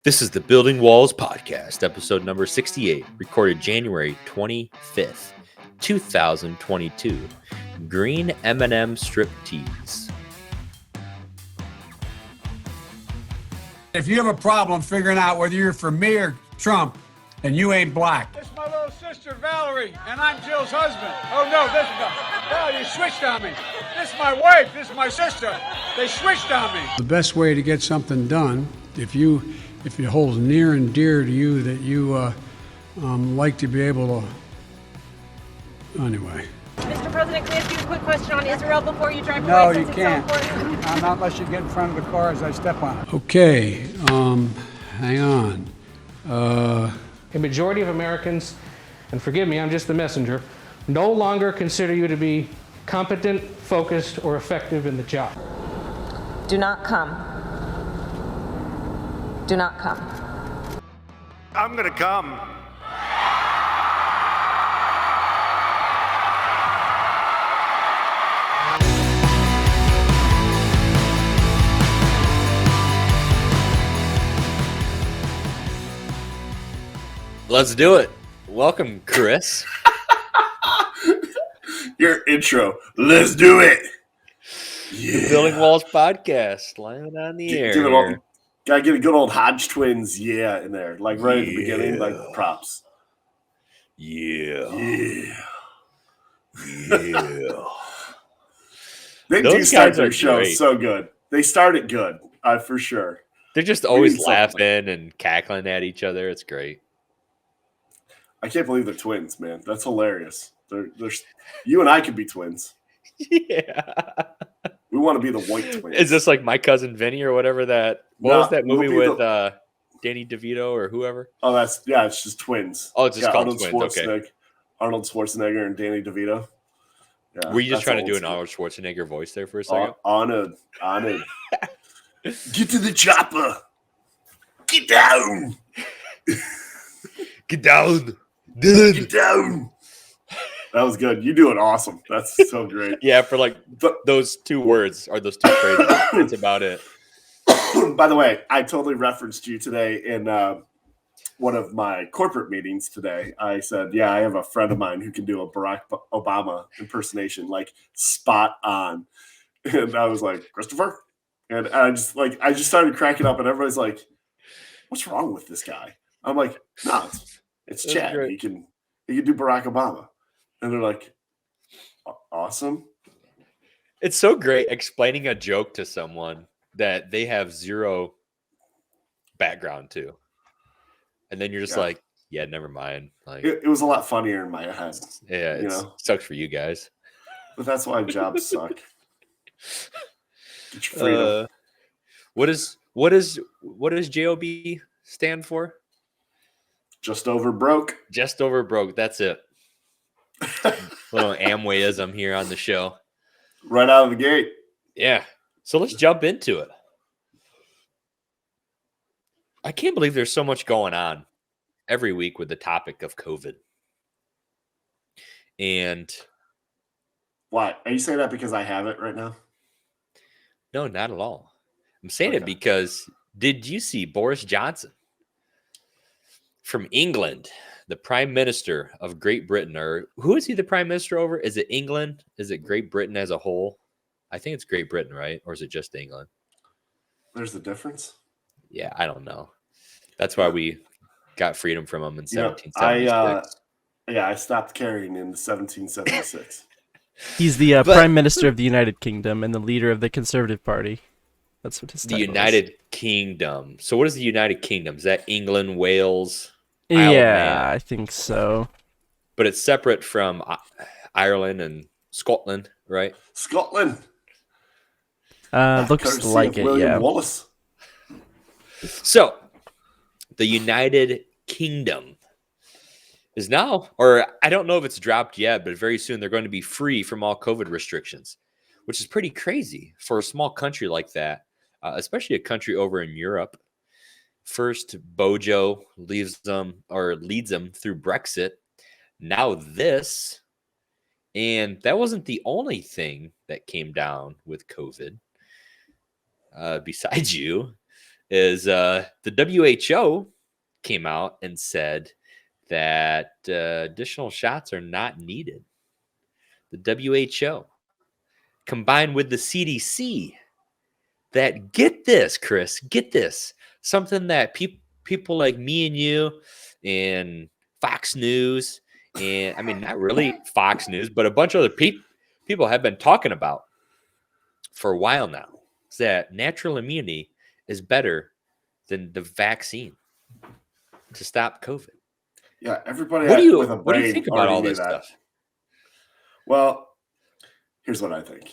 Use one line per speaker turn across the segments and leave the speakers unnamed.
This is the Building Walls podcast, episode number 68, recorded January 25th, 2022. Green M&M strip tease.
If you have a problem figuring out whether you're for me or Trump, then you ain't black.
This is my little sister, Valerie, and I'm Jill's husband. Oh, no, this is Val, you switched on me. This is my wife, this is my sister. They switched on me.
The best way to get something done, if it holds near and dear to you that you like to be able to, anyway.
Mr. President, can I ask you a quick question on Israel before you drive
No,
away?
you
since
can't.
It's so important?
Not unless you get in front of the car as I step on it. Okay, hang on.
A majority of Americans, and forgive me, I'm just the messenger, no longer consider you to be competent, focused, or effective in the job.
Do not come. Do not come.
I'm gonna come.
Let's do it. Welcome, Chris.
Your intro. Let's do it.
The Building Walls podcast, live on the air.
Gotta get a good old Hodge Twins, yeah, in there. Like right at the beginning, like props.
Yeah.
They
Those
do start
guys
their
are
show
great.
so good. They start it good, for sure.
They're just always
need something.
laughing and cackling at each other. It's great.
I can't believe they're twins, man. That's hilarious. They're you and I could be twins.
Yeah.
We want to be the white twins.
Is this like My Cousin Vinny or whatever that? What was that movie
we'll
with Danny DeVito or whoever?
Oh, it's just twins.
Oh, it's just called
Arnold
Twins. Okay.
Arnold Schwarzenegger and Danny DeVito. Yeah,
Were you just
that's
trying to do an
old
Arnold Schwarzenegger voice there for a
school.
second?
Honored. Get to the chopper. Get down.
Get down.
Get down. That was good. You do it awesome. That's so great.
Yeah, for like those two words or those two phrases. That's about it.
By the way, I totally referenced you today in one of my corporate meetings today. I said, yeah, I have a friend of mine who can do a Barack Obama impersonation, like spot on. And I was like, Christopher? And I just started cracking up and everybody's like, what's wrong with this guy? I'm like, no, it's Chad.
Great.
He can do Barack Obama. And they're like, awesome.
It's so great explaining a joke to someone that they have zero background to. And then you're just like, yeah, never mind. Like
It was a lot funnier in my head.
yeah, it sucks for you guys.
But that's why jobs suck. Get your freedom.
What does JOB stand for?
Just over broke.
Just over broke. That's it. Little Amwayism here on the show.
Right out of the gate.
Yeah. So let's jump into it. I can't believe there's so much going on every week with the topic of COVID. And
Why? Are you saying that because I have it right now?
no, not at all. I'm saying it
Okay.
because did you see Boris Johnson from England, the Prime Minister of Great Britain, or who is he the Prime Minister over? Is it England? Is it Great Britain as a whole? I think it's Great Britain, right? Or is it just England?
There's the difference.
Yeah, I don't know. That's why we got freedom from them in 1776.
I stopped carrying in 1776.
He's the Prime Minister of the United Kingdom and the leader of the Conservative Party. That's what his
The
title is.
United Kingdom. So what is the United Kingdom? Is that England, Wales, Isle of
Yeah,
Man?
I think so.
But it's separate from Ireland and Scotland, right?
Scotland.
Looks
Courtesy
like
of
it,
William
yeah.
Wallace.
So the United Kingdom is now, or I don't know if it's dropped yet, but very soon they're going to be free from all COVID restrictions, which is pretty crazy for a small country like that, especially a country over in Europe. First, Bojo leads them through Brexit. Now this, and that wasn't the only thing that came down with COVID. Besides you, is the WHO came out and said that additional shots are not needed. The WHO, combined with the CDC, that, get this, Chris, get this, something that people like me and you and Fox News, and I mean, not really Fox News, but a bunch of other people have been talking about for a while now, is that natural immunity is better than the vaccine to stop COVID.
Yeah, everybody
What do you
with a brain
think about
already
all
knew
this
that.
stuff?
Well, here's what I think.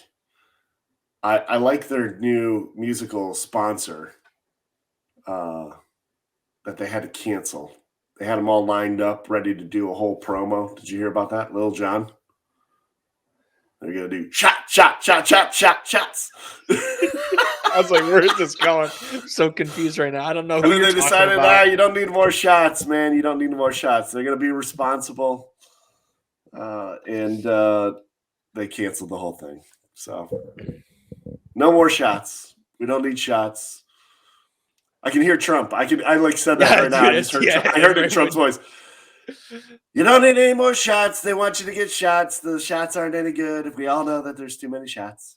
I like their new musical sponsor that they had to cancel. They had them all lined up, ready to do a whole promo. Did you hear about that, Lil Jon? They're gonna do shots.
I was like, where is this going? I'm so confused right now. I don't know who
And then
you're
they
talking
decided,
about.
you don't need more shots, man. You don't need more shots. They're gonna be responsible, and they canceled the whole thing. So no more shots. We don't need shots. I can hear Trump. I like said that right now. I just heard. I heard in Trump's voice. You don't need any more shots. They want you to get shots. The shots aren't any good. We all know that there's too many shots.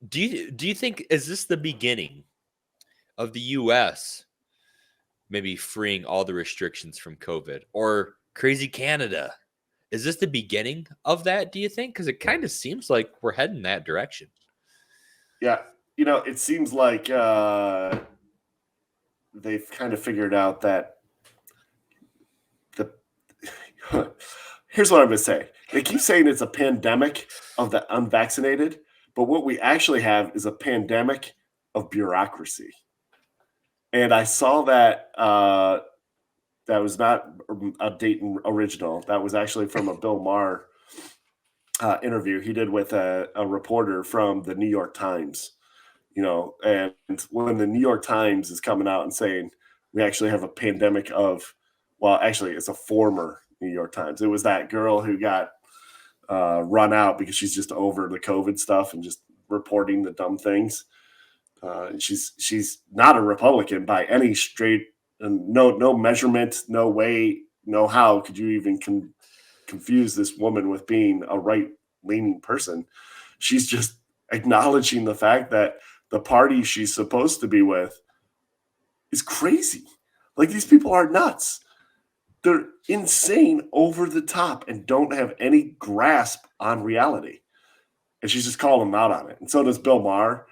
Do you think, is this the beginning of the U.S. maybe freeing all the restrictions from COVID, or crazy Canada? Is this the beginning of that, do you think? Because it kind of seems like we're heading that direction.
Yeah. It seems like they've kind of figured out that here's what I'm going to say. They keep saying it's a pandemic of the unvaccinated, but what we actually have is a pandemic of bureaucracy. And I saw that that was not a Dayton original. That was actually from a Bill Maher interview he did with a reporter from the New York Times. And when the New York Times is coming out and saying we actually have a pandemic of, well, actually it's a former New York Times. It was that girl who got run out because she's just over the COVID stuff and just reporting the dumb things. She's not a Republican by any straight, and no measurement, no way, no how could you even confuse this woman with being a right-leaning person. She's just acknowledging the fact that the party she's supposed to be with is crazy. Like, these people are nuts. They're insane, over the top, and don't have any grasp on reality. And she's just calling them out on it. And so does Bill Maher.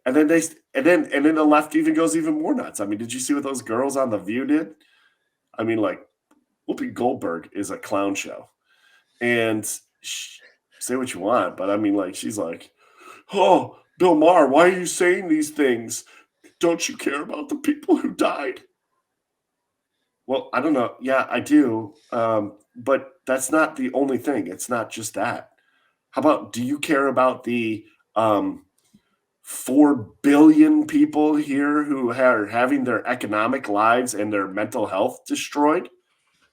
And then the left even goes even more nuts. I mean, did you see what those girls on The View did? I mean, like, Whoopi Goldberg is a clown show. And say what you want, but I mean, like, she's like, oh, Bill Maher, why are you saying these things? Don't you care about the people who died? Well, I don't know. Yeah, I do. But that's not the only thing. It's not just that. How about, do you care about the 4 billion people here who are having their economic lives and their mental health destroyed?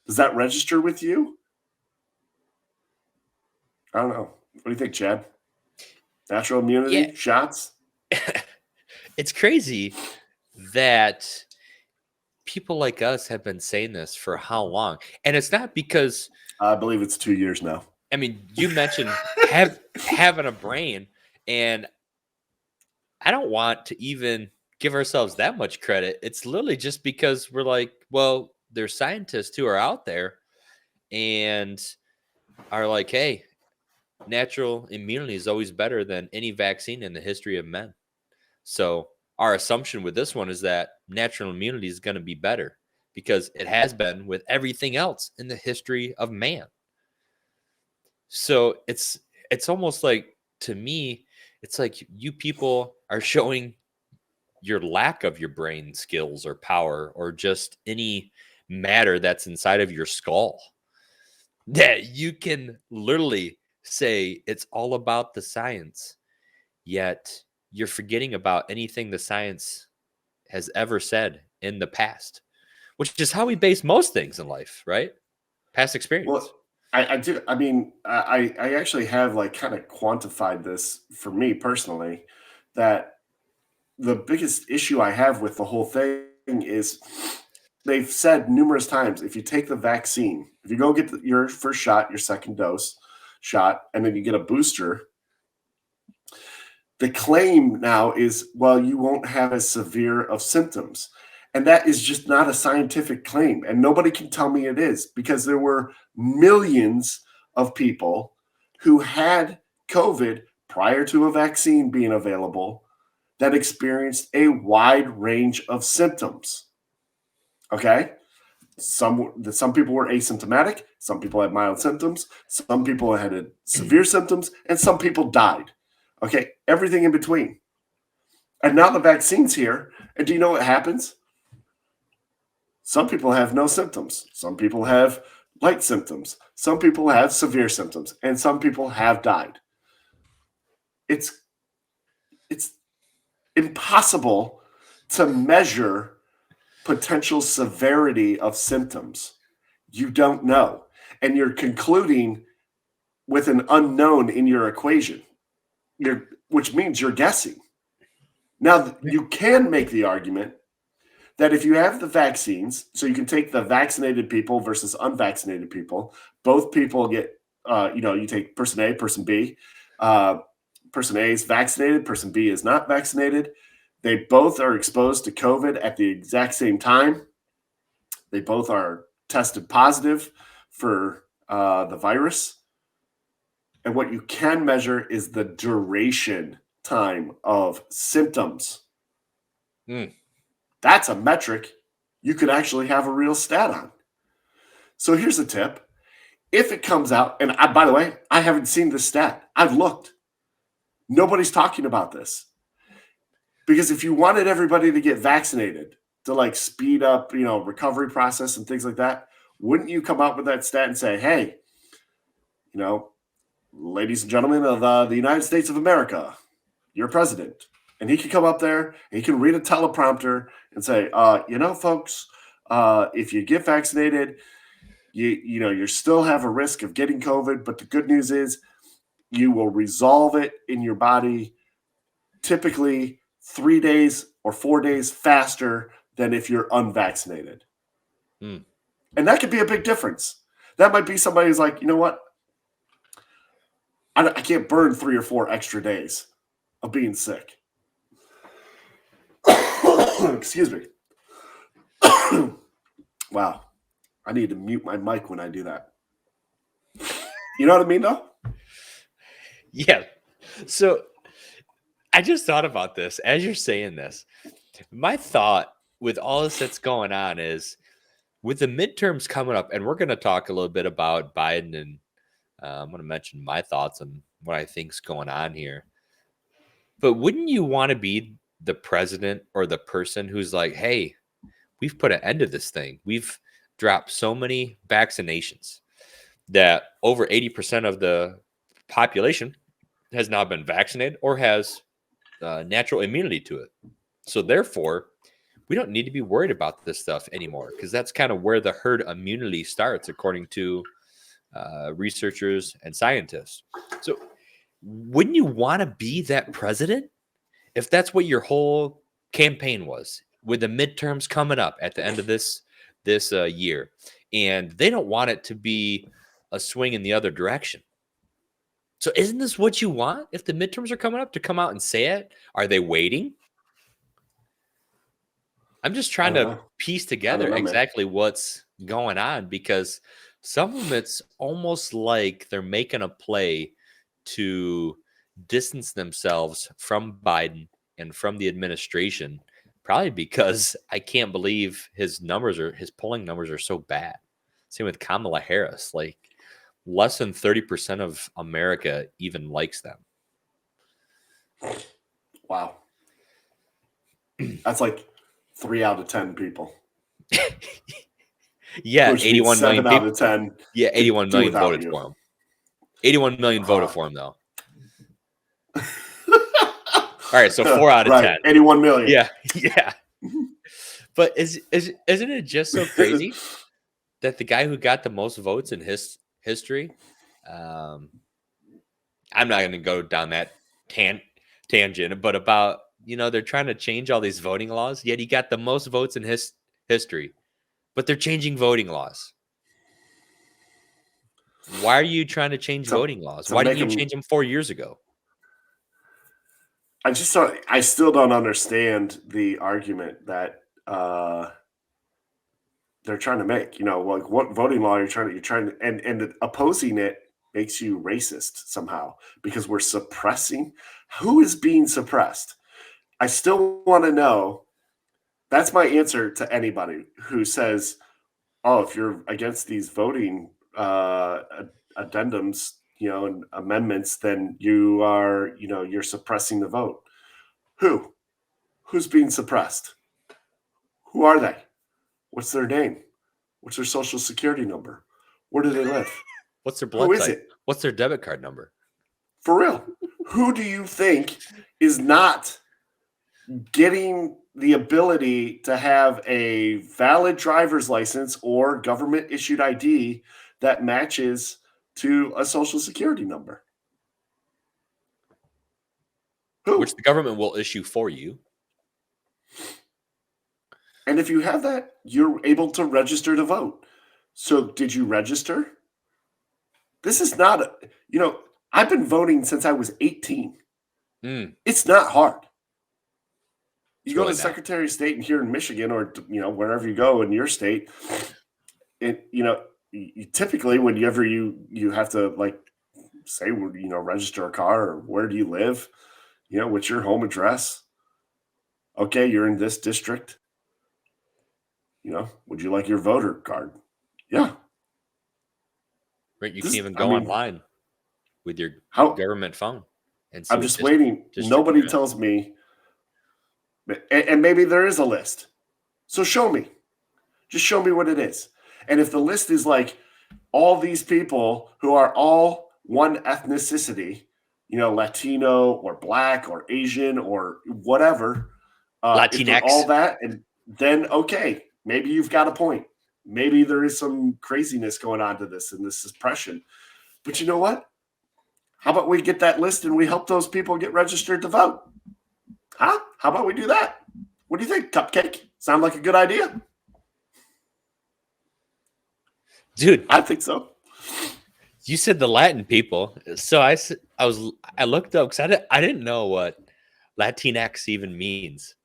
Does that register with you? I don't know. What do you think, Chad? Natural immunity, shots?
It's crazy that people like us have been saying this for how long? And it's not because...
I believe it's 2 years now.
I mean, you mentioned having a brain, and I don't want to even give ourselves that much credit. It's literally just because we're like, well, there's scientists who are out there and are like, hey, natural immunity is always better than any vaccine in the history of men. So our assumption with this one is that natural immunity is going to be better because it has been with everything else in the history of man. So it's almost like, to me, it's like you people are showing your lack of your brain skills or power or just any matter that's inside of your skull, that you can literally say it's all about the science, yet you're forgetting about anything the science has ever said in the past, which is how we base most things in life, right? Past experience.
Well, I do. I mean, I actually have like kind of quantified this for me personally, that the biggest issue I have with the whole thing is they've said numerous times, if you take the vaccine, if you go get your first shot, your second dose shot, and then you get a booster, the claim now is, well, you won't have as severe of symptoms. And that is just not a scientific claim. And nobody can tell me it is, because there were millions of people who had COVID prior to a vaccine being available that experienced a wide range of symptoms. Okay? Some people were asymptomatic, some people had mild symptoms, some people had severe symptoms, and some people died. Okay? Everything in between. And now the vaccine's here, and do you know what happens? Some people have no symptoms. Some people have light symptoms. Some people have severe symptoms, and some people have died. It's impossible to measure potential severity of symptoms. You don't know. And you're concluding with an unknown in your equation, which means you're guessing. Now, you can make the argument that if you have the vaccines, so you can take the vaccinated people versus unvaccinated people, both people get, you take person A, person B. Person A is vaccinated, person B is not vaccinated. They both are exposed to COVID at the exact same time. They both are tested positive for the virus. And what you can measure is the duration time of symptoms. That's a metric you could actually have a real stat on. So here's a tip. If it comes out, and by the way, I haven't seen this stat. I've looked. Nobody's talking about this. Because if you wanted everybody to get vaccinated to like speed up, recovery process and things like that, wouldn't you come out with that stat and say, hey, ladies and gentlemen of the United States of America, your president. And he can come up there and he can read a teleprompter and say, folks, if you get vaccinated, you still have a risk of getting COVID. But the good news is you will resolve it in your body typically 3 days or 4 days faster than if you're unvaccinated. And that could be a big difference. That might be somebody who's like, you know what? I can't burn 3 or 4 extra days of being sick. Excuse me. Wow. I need to mute my mic when I do that. You know what I mean, though?
Yeah. So I just thought about this as you're saying this. My thought with all this that's going on is, with the midterms coming up, and we're going to talk a little bit about Biden, and I'm going to mention my thoughts on what I think's going on here. But wouldn't you want to be the president or the person who's like, hey, we've put an end to this thing. We've dropped so many vaccinations that over 80% of the population has now been vaccinated or has natural immunity to it. So therefore, we don't need to be worried about this stuff anymore, because that's kind of where the herd immunity starts, according to researchers and scientists. So wouldn't you want to be that president if that's what your whole campaign was, with the midterms coming up at the end of this year, and they don't want it to be a swing in the other direction? So isn't this what you want if the midterms are coming up, to come out and say it? Are they waiting? I'm just trying to piece together exactly what's going on, because some of it's almost like they're making a play to distance themselves from Biden and from the administration, probably because I can't believe his polling numbers are so bad. Same with Kamala Harris. Like, less than 30% of America even likes them.
Wow. That's like 3 out of 10 people.
Yeah, 81 million people.
7 out of 10.
Yeah, 81 million voted for him. 81 million voted for him, though. All right, so 4 out of 10.
81 million.
Yeah. But isn't it just so crazy that the guy who got the most votes in his history. I'm not going to go down that tangent, but about, they're trying to change all these voting laws, yet he got the most votes in history, but they're changing voting laws. Why are you trying to change voting laws? Why didn't you change them 4 years ago?
I still don't understand the argument that they're trying to make. Like what voting law you're trying to, and opposing it makes you racist somehow because we're suppressing. Who is being suppressed? I still want to know. That's my answer to anybody who says, "Oh, if you're against these voting addendums, and amendments, then you are, you're suppressing the vote." Who's being suppressed? Who are they? What's their name? What's their social security number? Where do they live?
What's their blood
Who is
type?
it?
What's their debit card number?
For real. Who do you think is not getting the ability to have a valid driver's license or government issued ID that matches to a social security number? Who?
Which the government will issue for you.
And if you have that, you're able to register to vote. So did you register? This is not I've been voting since I was 18. It's not hard. You go to the Secretary of State and here in Michigan or, wherever you go in your state, you typically whenever you have to say, register a car or where do you live, what's your home address? Okay, you're in this district. Would you like your voter card? Yeah.
Right, you can even go online with your government phone. And
I'm just waiting. Nobody tells me, and maybe there is a list. So show me. Just show me what it is. And if the list is like all these people who are all one ethnicity, Latino or Black or Asian or whatever,
Latinx,
all that, and then okay, maybe you've got a point. Maybe there is some craziness going on to this and this suppression. But you know what? How about we get that list and we help those people get registered to vote? Huh? How about we do that? What do you think, Cupcake? Sound like a good idea?
Dude,
I think so.
You said the Latin people. So I looked up because I didn't know what Latinx even means.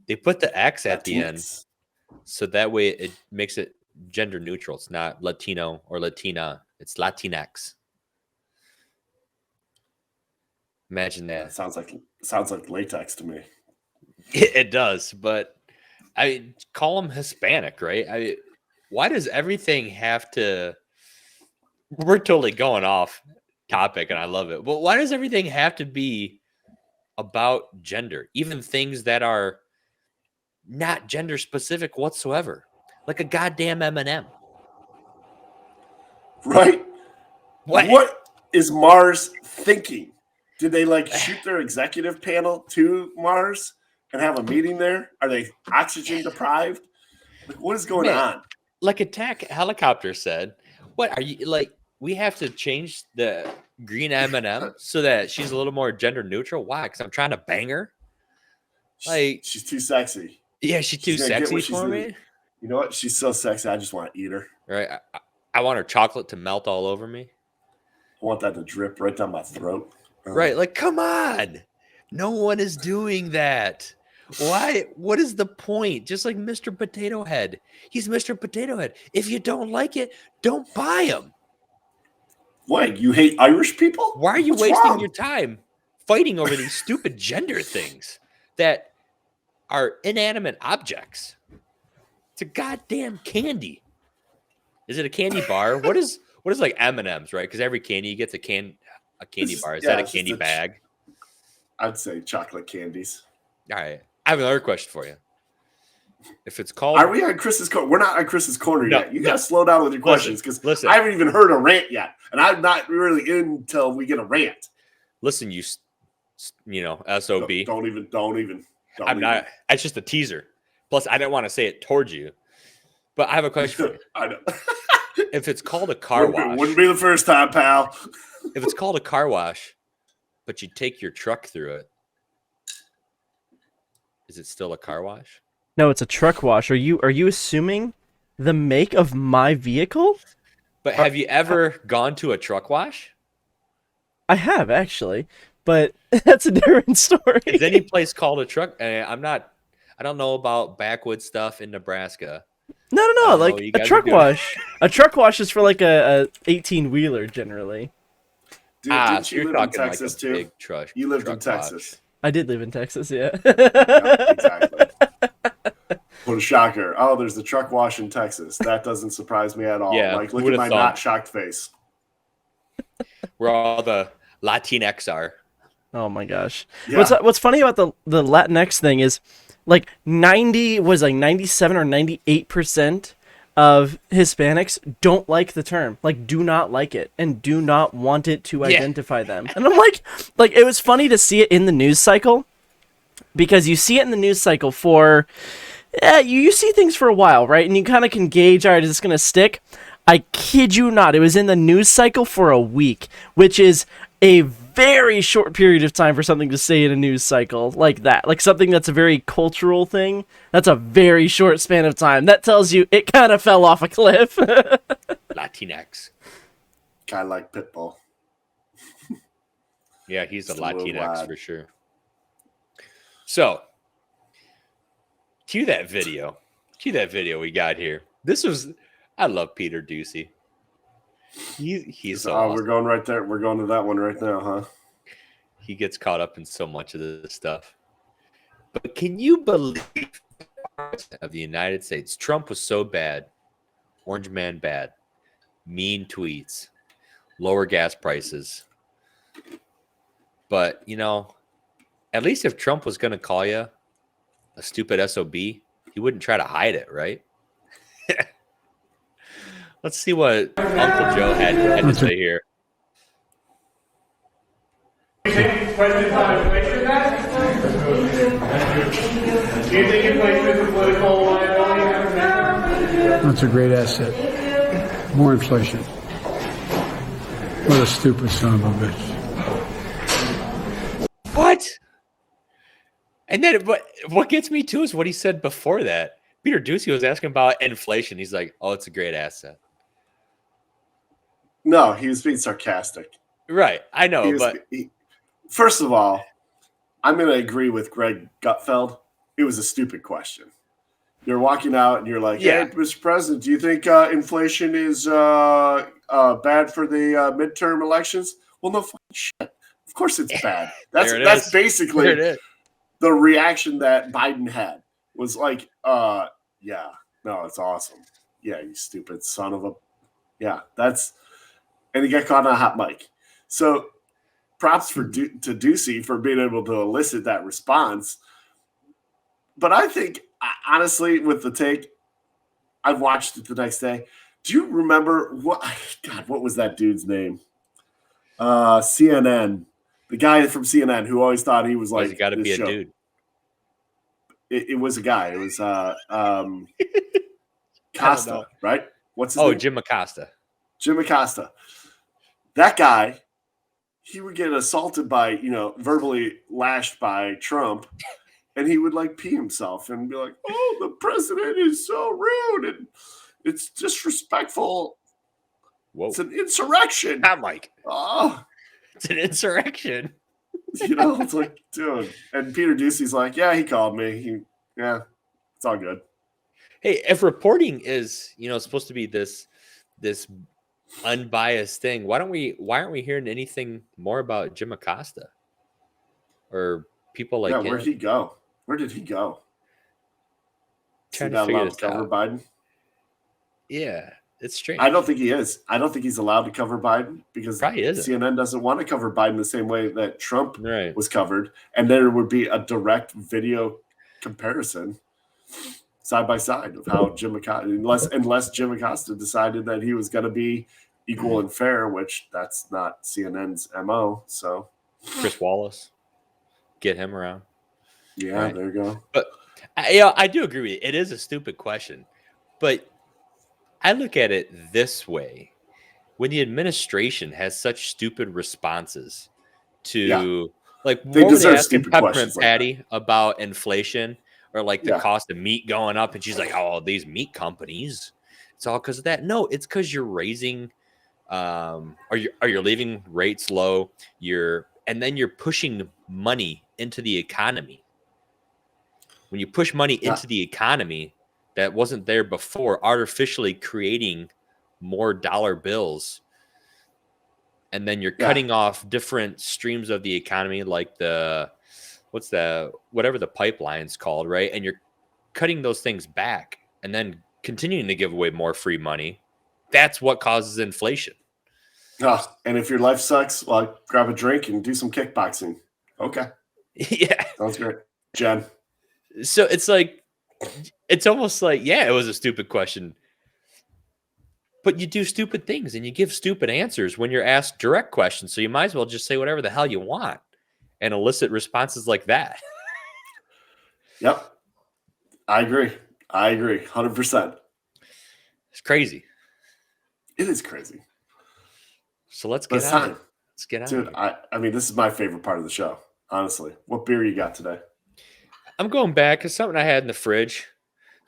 They put the X at the end. So that way it makes it gender neutral. It's not Latino or Latina. It's Latinx. Imagine that.
Sounds like latex to me.
It does, but I call them Hispanic, right? Why does everything have to? We're totally going off topic, and I love it. But why does everything have to be about gender? Even things that are not gender specific whatsoever, like a goddamn M&M.
Right? What is Mars thinking? Did they shoot their executive panel to Mars and have a meeting there? Are they oxygen deprived? What is going on?
Like Attack Helicopter said, what are you we have to change the green M&M so that she's a little more gender neutral. Why? Because I'm trying to bang her.
She's too sexy.
Yeah, she's too sexy for me.
You know what? She's so sexy. I just want to eat her.
Right. I want her chocolate to melt all over me.
I want that to drip right down my throat.
Right. Come on. No one is doing that. Why? What is the point? Just like Mr. Potato Head. He's Mr. Potato Head. If you don't like it, don't buy him.
What? You hate Irish people?
Why are you wasting your time fighting over these stupid gender things that are inanimate objects? It's a goddamn candy. Is it a candy bar? What is M&M's, right? Because every candy gets a candy bar. Is that a candy bag?
I'd say chocolate candies.
All right. I have another question for you. If it's called...
Are we on Chris's corner? We're not on Chris's corner yet. You got to slow down with your questions because I haven't even heard a rant yet. And I'm not really in until we get a rant.
Listen, you SOB.
Don't even.
I'm not. It's just a teaser. Plus, I didn't want to say it towards you. But I have a question for you.
I know.
if it's called a car wash,
Wouldn't be the first time, pal.
if it's called a car wash, but you take your truck through it, is it still a car wash?
No, it's a truck wash. Are you assuming the make of my vehicle?
But have you ever gone to a truck wash?
I have actually, but that's a different story.
Is any place called a truck? I don't know about backwoods stuff in Nebraska.
No. Like a truck wash. A truck wash is for like a 18-wheeler generally.
Dude,
So
didn't you
you're
live in
talking like
Texas
a
too?
big truck.
You lived in
truck wash.
Texas.
I did live in Texas, yeah.
Yeah, exactly. What a shocker. Oh, there's the truck wash in Texas. That doesn't surprise me at all.
Yeah,
Like, look
who'da
at my
thought?
not shocked face.
Where all the Latinx are.
Oh my gosh.
Yeah.
What's funny about the Latinx thing is like 97 or 98% of Hispanics don't like the term. Like do not like it and do not want it to identify them. And I'm like it was funny to see it in the news cycle because you see it in the news cycle for you see things for a while, right? And you kind of can gauge, all right, is this going to stick? I kid you not. It was in the news cycle for a week, which is a very short period of time for something to stay in a news cycle like that. Like something that's a very cultural thing. That's a very short span of time. That tells you it kind of fell off a cliff.
Latinx.
Kind of like Pitbull.
Yeah, he's a
Just a little
Latinx
lad.
for sure. So, cue that video. Cue that video we got here. I love Peter Ducey. He's so awesome.
We're going right there. We're going to that one right now, huh?
He gets caught up in so much of this stuff. But can you believe of the United States? Trump was so bad. Orange man bad. Mean tweets. Lower gas prices. But, at least if Trump was going to call you a stupid SOB, he wouldn't try to hide it, right? Let's see what Uncle Joe had to say here.
Do you think he's wasted on inflation, guys? Do you think inflation is a political liability?
That's a great asset. More inflation. What a stupid son of a bitch.
What? And then what gets me too is what he said before that. Peter Ducey was asking about inflation. He's like, oh, it's a great asset.
No, he was being sarcastic.
Right. I know,
First of all, I'm going to agree with Greg Gutfeld. It was a stupid question. You're walking out and you're like,
Yeah.
hey, Mr. President, do you think inflation is bad for the midterm elections? Well, no fucking shit. Of course it's bad. That's
There it
that's
is.
basically
There it is.
the reaction that Biden had was like, yeah, no, it's awesome. Yeah, you stupid son of a... Yeah, that's... And he got caught on a hot mic. So props to Ducey for being able to elicit that response. But I think, honestly, with the take, I watched it the next day. Do you remember what was that dude's name? CNN. The guy from CNN who always thought he was like...
He's got to be a dude.
It was a guy. It was Costa, right? What's his name?
Jim Acosta.
Jim Acosta. That guy, he would get assaulted by, verbally lashed by Trump, and he would like pee himself and be like, oh, the president is so rude and it's disrespectful.
Whoa.
It's an insurrection.
Not Mike.
Oh,
It's an insurrection.
it's like, dude. And Peter Ducey's like, yeah, he called me. It's all good.
Hey, if reporting is, supposed to be this unbiased thing, why aren't we hearing anything more about Jim Acosta or people like him?
Where'd he go? Where did he go?
Trying
Is
to
he
figure
not allowed
this
to cover
out.
Biden?
Yeah, it's strange.
I don't think he is. I don't think he's allowed to cover Biden because
Probably isn't.
CNN doesn't want to cover Biden the same way that Trump
Right.
was covered. And there would be a direct video comparison side by side of how Jim Acosta, unless Jim Acosta decided that he was going to be equal and fair, which that's not CNN's MO. So
Chris Wallace, get him around.
yeah,
Right.
there you go.
But I do agree with you. It is a stupid question, but I look at it this way. When the administration has such stupid responses
Yeah,
to, like,
they
what were they
deserve
asking
stupid
Peppermint
questions like that.
Patty about inflation or like the
Yeah,
cost of meat going up? And she's like, oh, these meat companies, it's all because of that. No, it's because you're raising, are you leaving rates low? And then you're pushing money into the economy. When you push money
yeah,
into the economy that wasn't there before, artificially creating more dollar bills, and then you're
yeah.
cutting off different streams of the economy, like whatever the pipeline's called, right? And you're cutting those things back and then continuing to give away more free money. That's what causes inflation.
And if your life sucks, well, grab a drink and do some kickboxing. Okay,
Yeah.
sounds great, Jen.
So it's like, it's almost like, yeah, it was a stupid question, but you do stupid things and you give stupid answers when you're asked direct questions. So you might as well just say whatever the hell you want and elicit responses like that.
Yep, I agree. 100%.
It's crazy.
It is crazy.
So let's
But
get
it's
on
time.
it. Let's get on
Dude,
it.
I mean, this is my favorite part of the show, honestly. What beer you got today?
I'm going back. It's something I had in the fridge.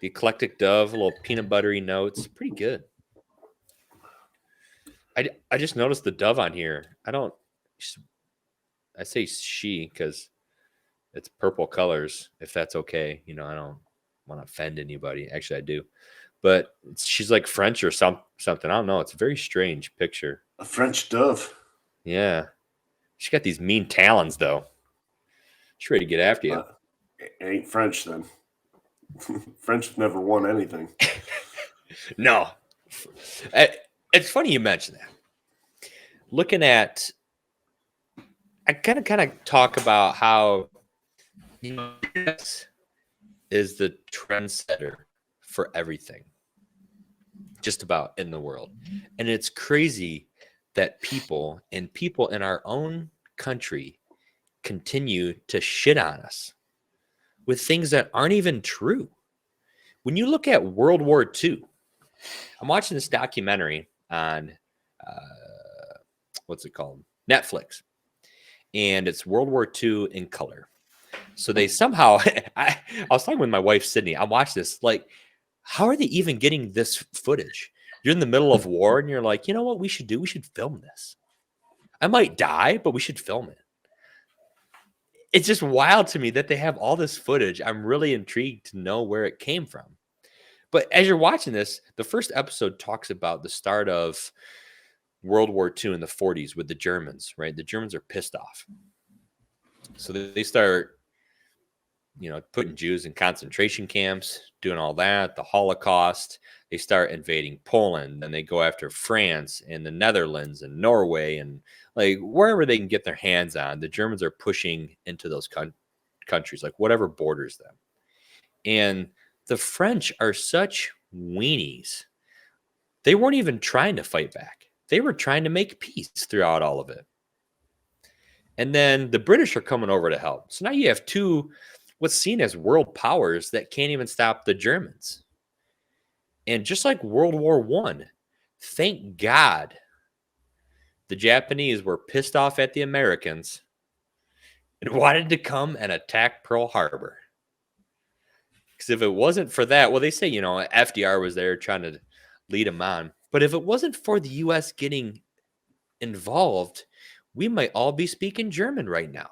The Eclectic Dove, a little peanut buttery notes. Pretty good. I just noticed the dove on here. I say she because it's purple colors, if that's okay. I don't want to offend anybody. Actually, I do. But she's like French or something. I don't know. It's a very strange picture.
A French dove.
Yeah. She got these mean talons, though. She's ready to get after you.
It ain't French then. French have never won anything.
No. It's funny you mention that. Looking at, I kind of talk about how this is the trendsetter for everything, just about in the world. And it's crazy that people in our own country continue to shit on us with things that aren't even true. When you look at World War II, I'm watching this documentary on what's it called? Netflix. And it's World War II in color. So they somehow, I was talking with my wife, Sydney. I watched this, like, how are they even getting this footage? You're in the middle of war and you're like, you know what we should do? We should film this. I might die, but we should film it. It's just wild to me that they have all this footage. I'm really intrigued to know where it came from. But as you're watching this, the first episode talks about the start of World War II in the 40s with the Germans, right? The Germans are pissed off. So they start, putting Jews in concentration camps, doing all that, the Holocaust. They start invading Poland, then they go after France and the Netherlands and Norway and like wherever they can get their hands on. The Germans are pushing into those countries, like whatever borders them. And the French are such weenies. They weren't even trying to fight back. They were trying to make peace throughout all of it. And then the British are coming over to help. So now you have two, what's seen as world powers that can't even stop the Germans. And just like World War I, thank God the Japanese were pissed off at the Americans and wanted to come and attack Pearl Harbor. Because if it wasn't for that, well, they say, FDR was there trying to lead them on. But if it wasn't for the U.S. getting involved, we might all be speaking German right now.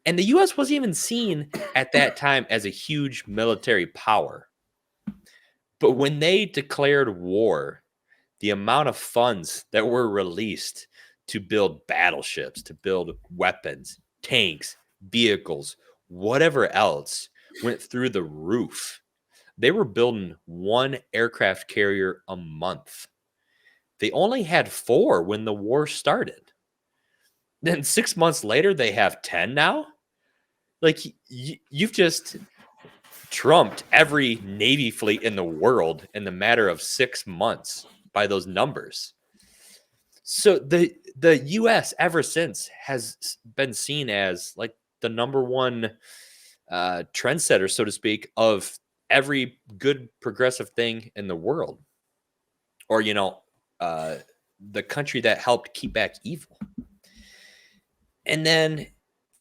And the U.S. wasn't even seen at that time as a huge military power. But when they declared war, the amount of funds that were released to build battleships, to build weapons, tanks, vehicles, whatever else went through the roof. They were building one aircraft carrier a month. They only had 4 when the war started. Then 6 months later, they have 10 now. Like, you've just trumped every Navy fleet in the world in the matter of 6 months by those numbers. So the U.S. ever since has been seen as like the number one trendsetter, so to speak, of every good progressive thing in the world, or the country that helped keep back evil. And then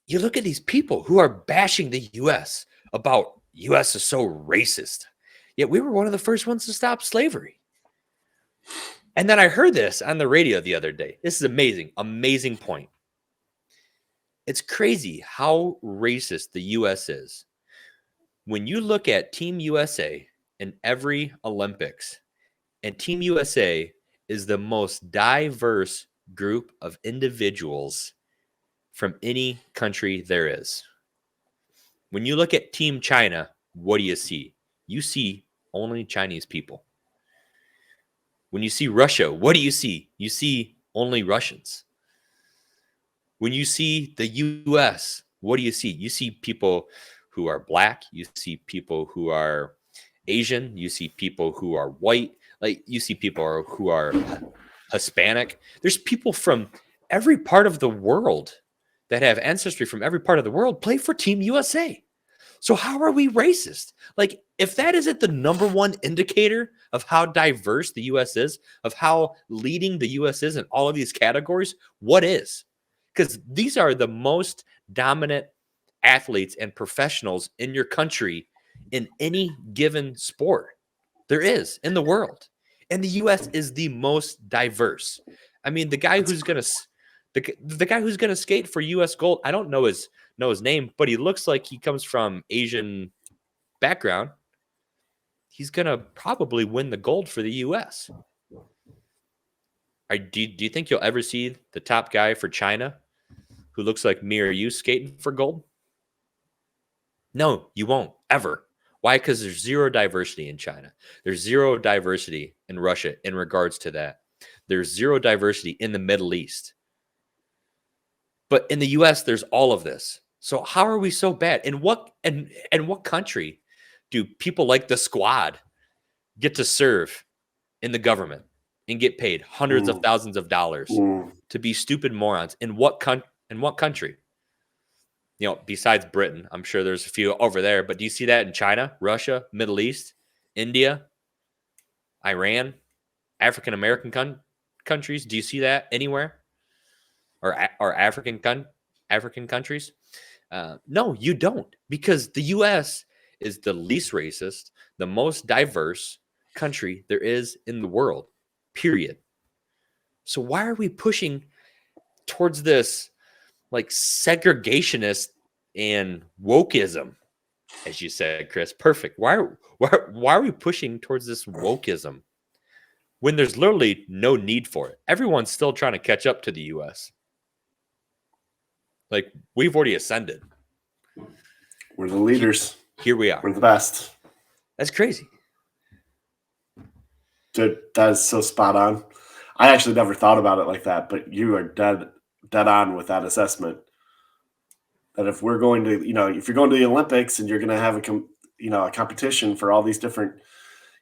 you look at these people who are bashing the U.S. about U.S. is so racist. Yet we were one of the first ones to stop slavery. And then I heard this on the radio the other day. This is amazing, amazing point. It's crazy how racist the U.S. is. When you look at Team USA in every Olympics, and Team USA is the most diverse group of individuals from any country there is. When you look at Team China, what do you see? You see only Chinese people. When you see Russia, what do you see? You see only Russians. When you see the US, what do you see? You see people who are black. You see people who are Asian. You see people who are white. Like, you see people who are Hispanic. There's people from every part of the world that have ancestry from every part of the world play for Team USA. So how are we racist? Like, if that isn't the number one indicator of how diverse the U.S. is, of how leading the U.S. is in all of these categories, what is? Because these are the most dominant athletes and professionals in your country in any given sport there is in the world. And the U.S. is the most diverse. I mean, the guy who's going to the guy who's going to skate for U.S. gold, I don't know his name, but he looks like he comes from Asian background. He's going to probably win the gold for the U.S. Do you think you'll ever see the top guy for China who looks like me or you skating for gold? No, you won't, ever. Why? Because there's zero diversity in China. There's zero diversity in Russia in regards to that. There's zero diversity in the Middle East. But in the U.S., there's all of this. So how are we so bad? In what country do people like the Squad get to serve in the government and get paid hundreds of thousands of dollars to be stupid morons? In what country? Besides Britain, I'm sure there's a few over there. But do you see that in China, Russia, Middle East, India, Iran, African American countries? Do you see that anywhere? Or African countries? No, you don't, because the U.S. is the least racist, the most diverse country there is in the world, period. So why are we pushing towards this like segregationist and wokeism, as you said, Chris? Perfect. Why are we pushing towards this wokeism when there's literally no need for it? Everyone's still trying to catch up to the U.S. Like, we've already ascended.
We're the leaders.
Here we are.
We're the best.
That's crazy.
Dude, that is so spot on. I actually never thought about it like that, but you are dead on with that assessment. That if we're going to, if you're going to the Olympics and you're going to have a competition for all these different,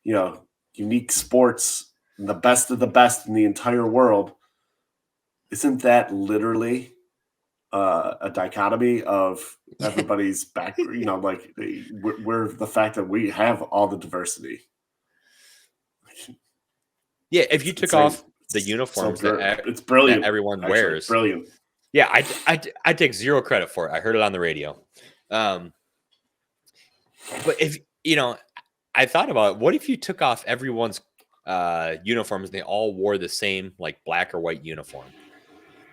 unique sports, the best of the best in the entire world, isn't that literally a dichotomy of everybody's back? We're the fact that we have all the diversity.
Yeah, if you took off the uniforms
it's brilliant.
that everyone
Actually,
wears,
brilliant.
Yeah, I take zero credit for it. I heard it on the radio. But if I thought about it, what if you took off everyone's uniforms and they all wore the same like black or white uniform?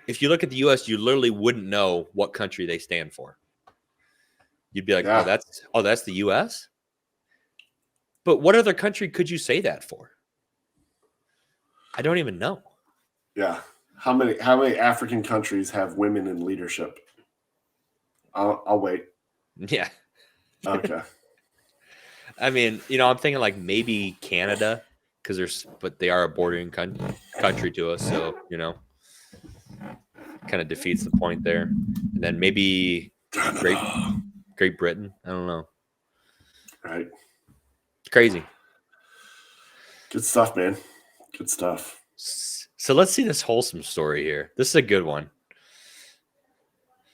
If you look at the U.S., you literally wouldn't know what country they stand for. You'd be like,
Yeah.
oh, that's the U.S.? But what other country could you say that for? I don't even know.
Yeah. How many African countries have women in leadership? I'll wait.
Yeah.
Okay.
I mean, I'm thinking like maybe Canada, but they are a bordering country to us, so kind of defeats the point there. And then maybe Great Britain. I don't know.
Right.
It's crazy.
Good stuff, man. Good stuff.
So let's see this Wholesome story here. This is a good one.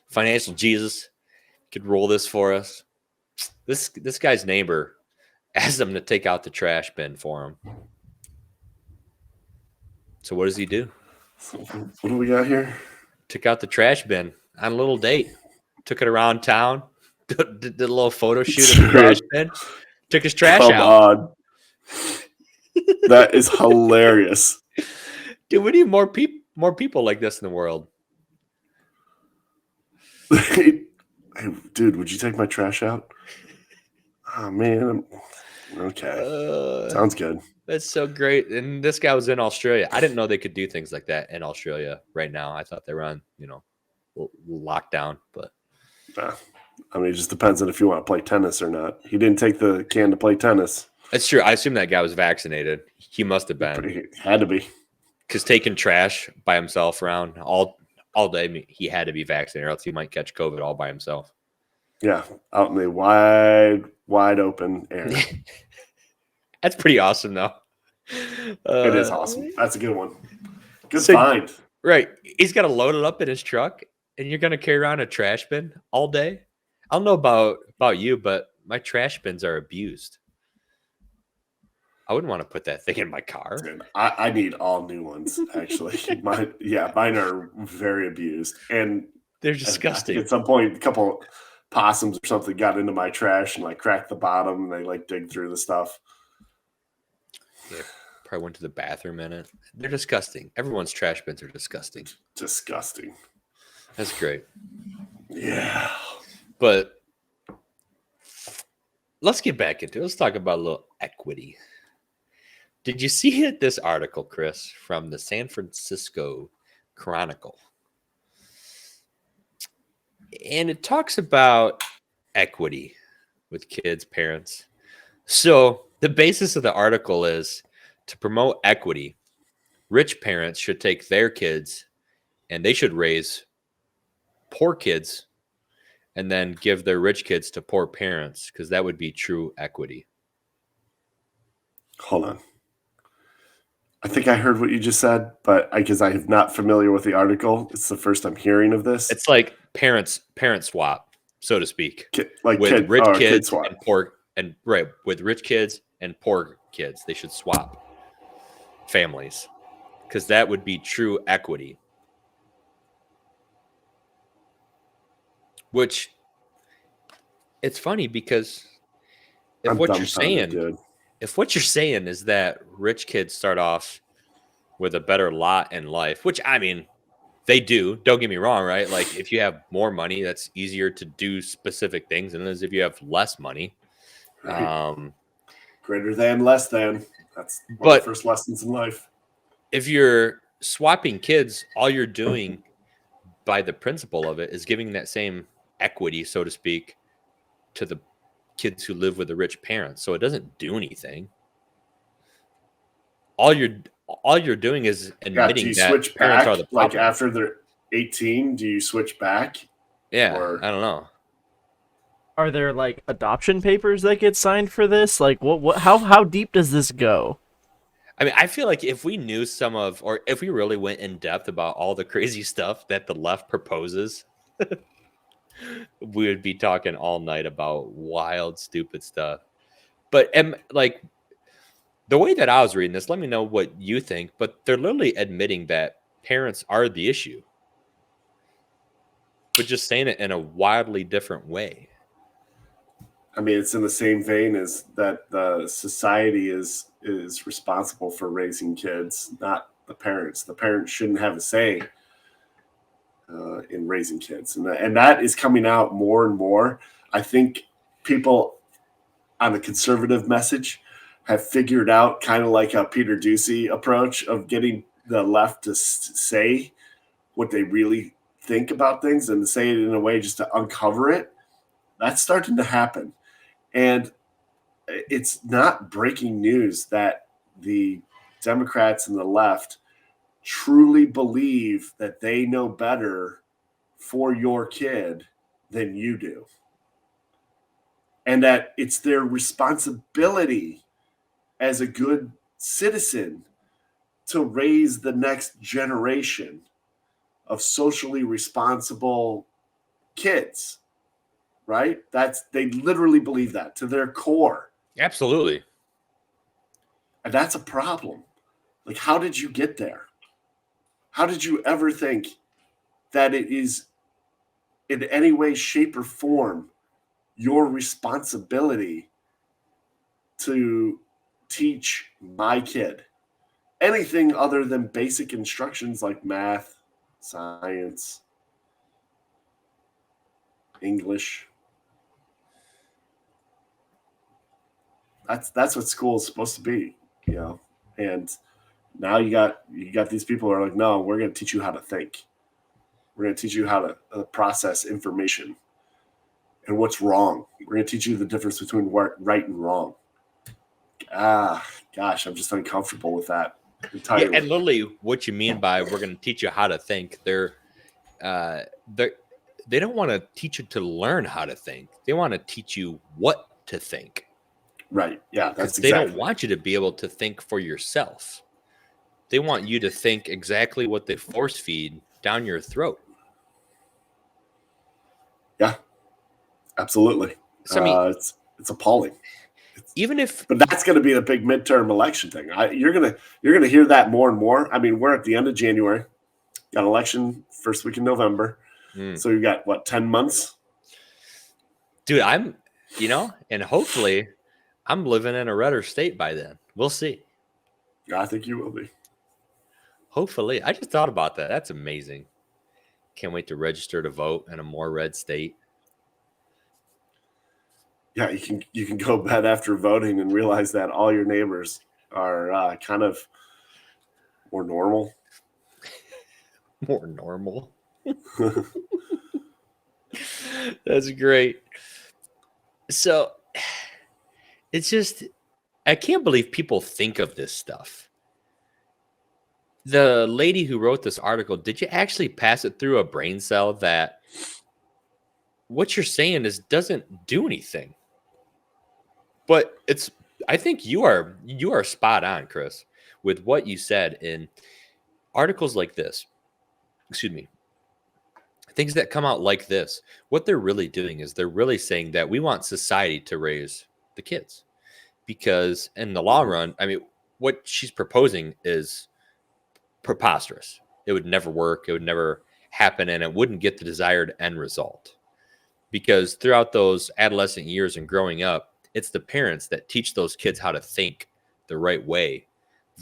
Financial Jesus could roll this for us. This guy's neighbor asked him to take out the trash bin for him. So what does he do?
So what do we got here?
Took out the trash bin on a little date. Took it around town. Did a little photo shoot of the trash bin. Took his trash
Come
out.
on. That is hilarious.
Dude, we need more people like this in the world.
Hey, dude, would you take my trash out? Oh, man. Okay. Sounds good.
That's so great. And this guy was in Australia. I didn't know they could do things like that in Australia right now. I thought they were on, lockdown. But
I mean, it just depends on if you want to play tennis or not. He didn't take the can to play tennis.
that's true. I assume that guy was vaccinated. He must have been.
He had to be.
Because taking trash by himself around all day, I mean, he had to be vaccinated, or else he might catch COVID all by himself.
Yeah, out in the wide open air.
That's pretty awesome, though.
It is awesome. That's a good one. Good find.
Right. He's got to load it up in his truck, and you're going to carry around a trash bin all day? I don't know about you, but my trash bins are abused. I wouldn't want to put that thing in my car.
Dude, I need all new ones, actually. Mine are very abused. And
they're disgusting.
At some point, a couple possums or something got into my trash and cracked the bottom, and they dig through the stuff.
Yeah, probably went to the bathroom in it. They're disgusting. Everyone's trash bins are disgusting.
Disgusting.
That's great.
Yeah.
But let's get back into it. Let's talk about a little equity. Did you see this article, Chris, from the San Francisco Chronicle? And it talks about equity with kids, parents. So the basis of the article is to promote equity. Rich parents should take their kids and they should raise poor kids and then give their rich kids to poor parents, because that would be true equity.
Hold on. I think I heard what you just said, but because I am not familiar with the article, it's the first I'm hearing of this.
It's like parent swap, so to speak,
with
rich
kid
kids
swap.
and poor, and right, with rich kids and poor kids, they should swap families, because that would be true equity. Which, it's funny because if what you're saying is that rich kids start off with a better lot in life, which, I mean, they do. Don't get me wrong, right? Like, if you have more money, that's easier to do specific things than it is if you have less money.
Right. Greater than, less than. That's one of the first lessons in life.
If you're swapping kids, all you're doing by the principle of it is giving that same equity, so to speak, to the kids who live with the rich parents. So it doesn't do anything. All you're doing is admitting
do you
that
switch
parents
back?
are the problem.
After they're 18, do you switch back?
Yeah, I don't know.
Are there adoption papers that get signed for this? What how deep does this go?
I mean, I feel like if we knew or if we really went in depth about all the crazy stuff that the left proposes, we would be talking all night about wild, stupid stuff. But the way that I was reading this, let me know what you think, but they're literally admitting that parents are the issue, but just saying it in a wildly different way.
I mean, it's in the same vein as that the society is responsible for raising kids, not the parents. The parents shouldn't have a say in raising kids. And that is coming out more and more. I think people on the conservative message have figured out, kind of like a Peter Doocy approach of getting the left to say what they really think about things and to say it in a way just to uncover it. That's starting to happen. And it's not breaking news that the Democrats and the left truly believe that they know better for your kid than you do. And that it's their responsibility as a good citizen to raise the next generation of socially responsible kids. Right? They literally believe that to their core.
Absolutely.
And that's a problem. Like, how did you get there? How did you ever think that it is in any way, shape, or form your responsibility to teach my kid anything other than basic instructions like math, science, English? That's what school is supposed to be, you know. And now you got these people who are like, no, we're going to teach you how to think. We're going to teach you how to process information and what's wrong. We're going to teach you the difference between right and wrong. Gosh, I'm just uncomfortable with that entirely.
Yeah, and literally, what you mean by we're going to teach you how to think? They don't want to teach you to learn how to think. They want to teach you what to think.
Right. Yeah, that's
They
exactly.
don't want you to be able to think for yourself. They want you to think exactly what they force feed down your throat.
Yeah, absolutely.
So, I mean,
it's appalling. But that's going to be the big midterm election thing. You're gonna hear that more and more. I mean, we're at the end of January. Got election first week in November. So you got what, 10 months?
Dude, and hopefully I'm living in a redder state by then. We'll see.
I think you will be.
Hopefully. I just thought about that. That's amazing. Can't wait to register to vote in a more red state.
Yeah, you can go bed after voting and realize that all your neighbors are kind of more normal.
More normal. That's great. So it's just, I can't believe people think of this stuff. The lady who wrote this article, did you actually pass it through a brain cell that what you're saying doesn't do anything? But I think you are spot on, Chris, with what you said in articles like this. Excuse me. Things that come out like this, what they're really doing is they're really saying that we want society to raise the kids. Because in the long run, I mean, what she's proposing is preposterous. It would never work. It would never happen. And it wouldn't get the desired end result. Because throughout those adolescent years and growing up, it's the parents that teach those kids how to think the right way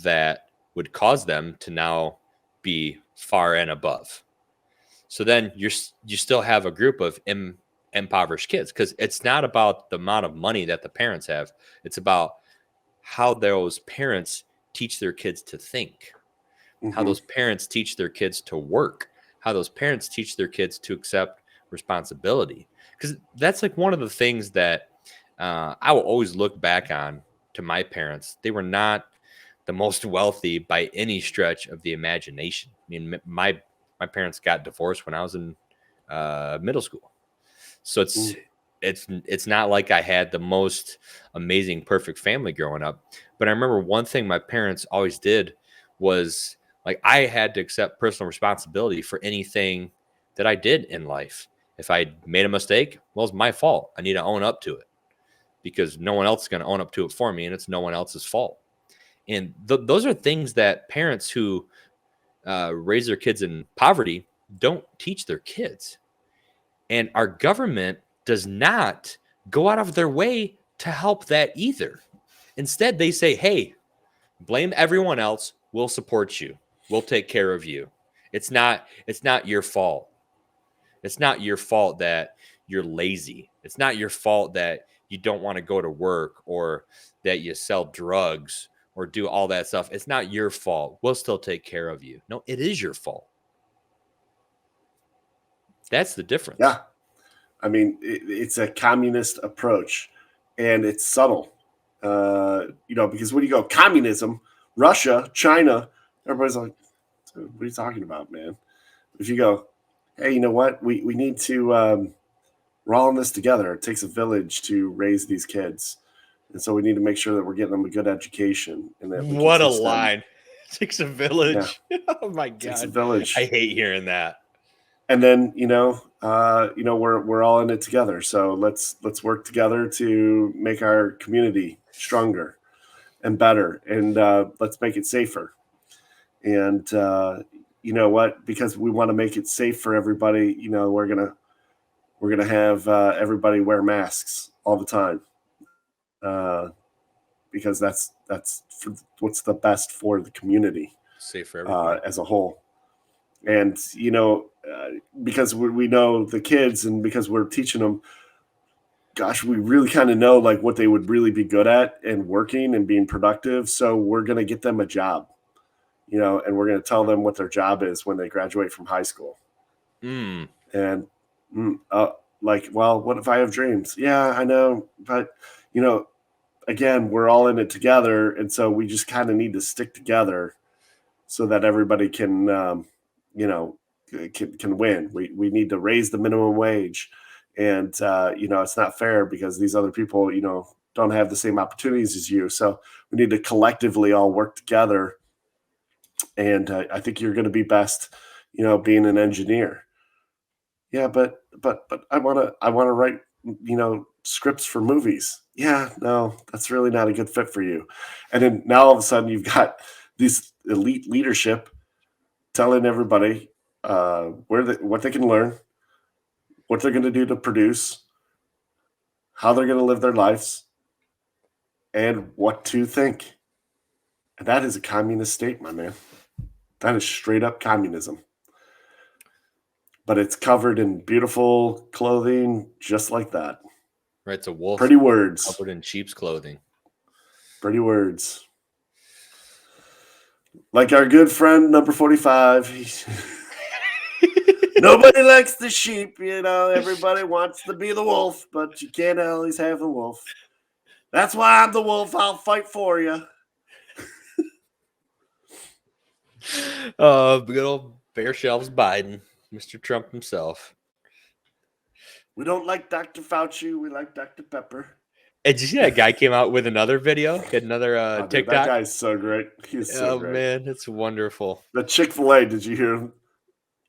that would cause them to now be far and above. So then you still have a group of impoverished kids, because it's not about the amount of money that the parents have. It's about how those parents teach their kids to think, how those parents teach their kids to work, how those parents teach their kids to accept responsibility. Because that's like one of the things that I will always look back on to my parents. They were not the most wealthy by any stretch of the imagination. I mean, my parents got divorced when I was in middle school. So it's not like I had the most amazing, perfect family growing up. But I remember one thing my parents always did was, like, I had to accept personal responsibility for anything that I did in life. If I made a mistake, well, it's my fault. I need to own up to it, because no one else is going to own up to it for me, and it's no one else's fault. And those are things that parents who raise their kids in poverty don't teach their kids. And our government does not go out of their way to help that either. Instead, they say, hey, blame everyone else. We'll support you. We'll take care of you. It's not your fault. It's not your fault that you're lazy. It's not your fault that you don't want to go to work, or that you sell drugs or do all that stuff. It's not your fault. We'll still take care of you. No, it is your fault. That's the difference.
Yeah. I mean, it's a communist approach, and it's subtle. Because when you go communism, Russia, China, everybody's like, what are you talking about, man? If you go, hey, you know what? We need to, we're all in this together. It takes a village to raise these kids. And so we need to make sure that we're getting them a good education. And that
what a line. It takes a village.
Yeah.
Oh, my God.
It takes a village.
I hate hearing that.
and then we're all in it together. So let's work together to make our community stronger and better, and let's make it safer. And you know what? Because we want to make it safe for everybody, we're gonna have everybody wear masks all the time, because that's what's the best for the community,
Safe for everybody.
as a whole. And because we know the kids, and because we're teaching them, gosh, we really kind of know like what they would really be good at and working and being productive. So we're gonna get them a job. And we're going to tell them what their job is when they graduate from high school. And well, what if I have dreams? Yeah, I know. But, again, we're all in it together. And so we just kind of need to stick together so that everybody can, can win. We need to raise the minimum wage. And, it's not fair because these other people, don't have the same opportunities as you. So we need to collectively all work together. And I think you're going to be best, being an engineer. Yeah, but I want to write, scripts for movies. Yeah, no, that's really not a good fit for you. And then now all of a sudden you've got this elite leadership telling everybody what they can learn, what they're going to do to produce, how they're going to live their lives, and what to think. And that is a communist state, my man. That is straight up communism. But it's covered in beautiful clothing just like that.
Right, it's a wolf.
Pretty words.
Covered in sheep's clothing.
Pretty words. Like our good friend number 45. Nobody likes the sheep, everybody wants to be the wolf, but you can't always have the wolf. That's why I'm the wolf. I'll fight for you.
Good old Bear Shelves Biden, Mr. Trump himself.
We don't like Dr. Fauci. We like Dr. Pepper.
And did you see that guy came out with another video? He had another TikTok.
Dude, that guy's so great. He's so great.
Oh, man, it's wonderful.
The Chick-fil-A, did you hear him?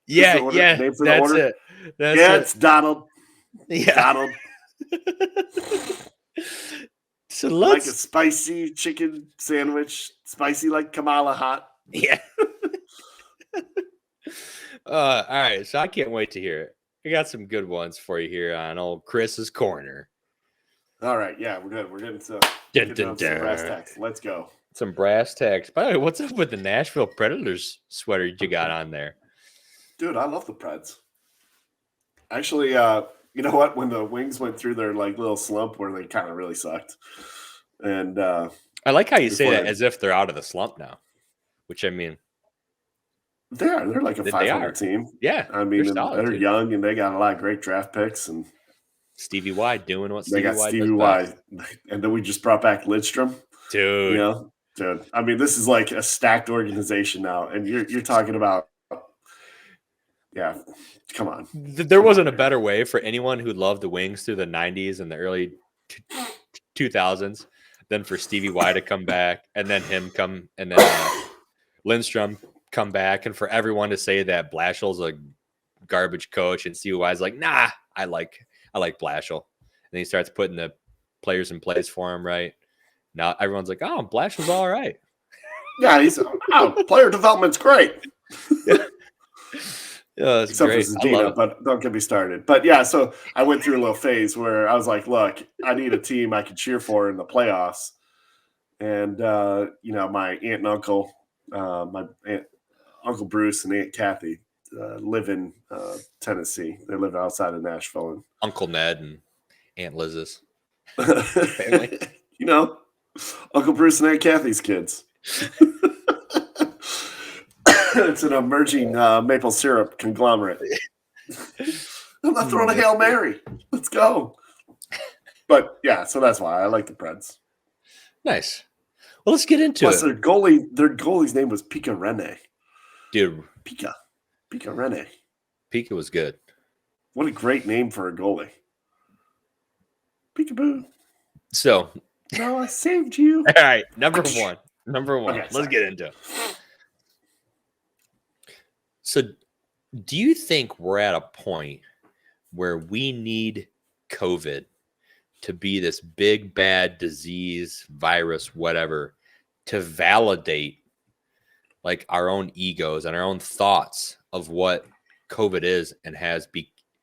Yeah, that's it.
It's Donald.
Yeah.
Donald.
So
like a spicy chicken sandwich. Spicy like Kamala hot.
Yeah. All right, so I can't wait to hear it. I got some good ones for you here on old Chris's Corner.
All right, yeah, we're good. We're getting to some brass tacks. Let's go.
Some brass tacks. By the way, what's up with the Nashville Predators sweater you got on there?
Dude, I love the Preds. Actually, you know what? When the Wings went through their like little slump where they kind of really sucked, and
I like how you say that as if they're out of the slump now. Which I mean,
they're like a 500 team.
Yeah,
I mean they're young and they got a lot of great draft picks and
Stevie Y doing what
they got Stevie Y, and then we just brought back Lidstrom,
dude.
Dude. I mean, this is like a stacked organization now, and you're talking about, yeah, come on.
There wasn't a better way for anyone who loved the Wings through the 90s and the early 2000s than for Stevie Y to come back and then him come and then Lindstrom come back, and for everyone to say that Blashill's a garbage coach and Stevie Y's like, nah, I like Blashill. And he starts putting the players in place for him, right? Now everyone's like, oh, Blashill's all right.
Yeah, player development's great.
Yeah,
except
great.
for Zadina, but don't get me started. But yeah, so I went through a little phase where I was like, look, I need a team I could cheer for in the playoffs. And, my aunt and uncle, Uncle Bruce and Aunt Kathy live in Tennessee. They live outside of Nashville. And
Uncle Ned and Aunt Liz's family.
Uncle Bruce and Aunt Kathy's kids. It's an emerging maple syrup conglomerate. I'm not throwing a Hail Mary. Let's go. But yeah, so that's why I like the Preds.
Nice. Well, let's get into it.
Their goalie's name was Pika Rene.
Dude.
Pika Rene.
Pika was good.
What a great name for a goalie. Peekaboo.
So.
No, I saved you.
All right. Number one. Okay, let's get into it. So Do you think we're at a point where we need COVID to be this big bad disease, virus, whatever, to validate like our own egos and our own thoughts of what COVID is and has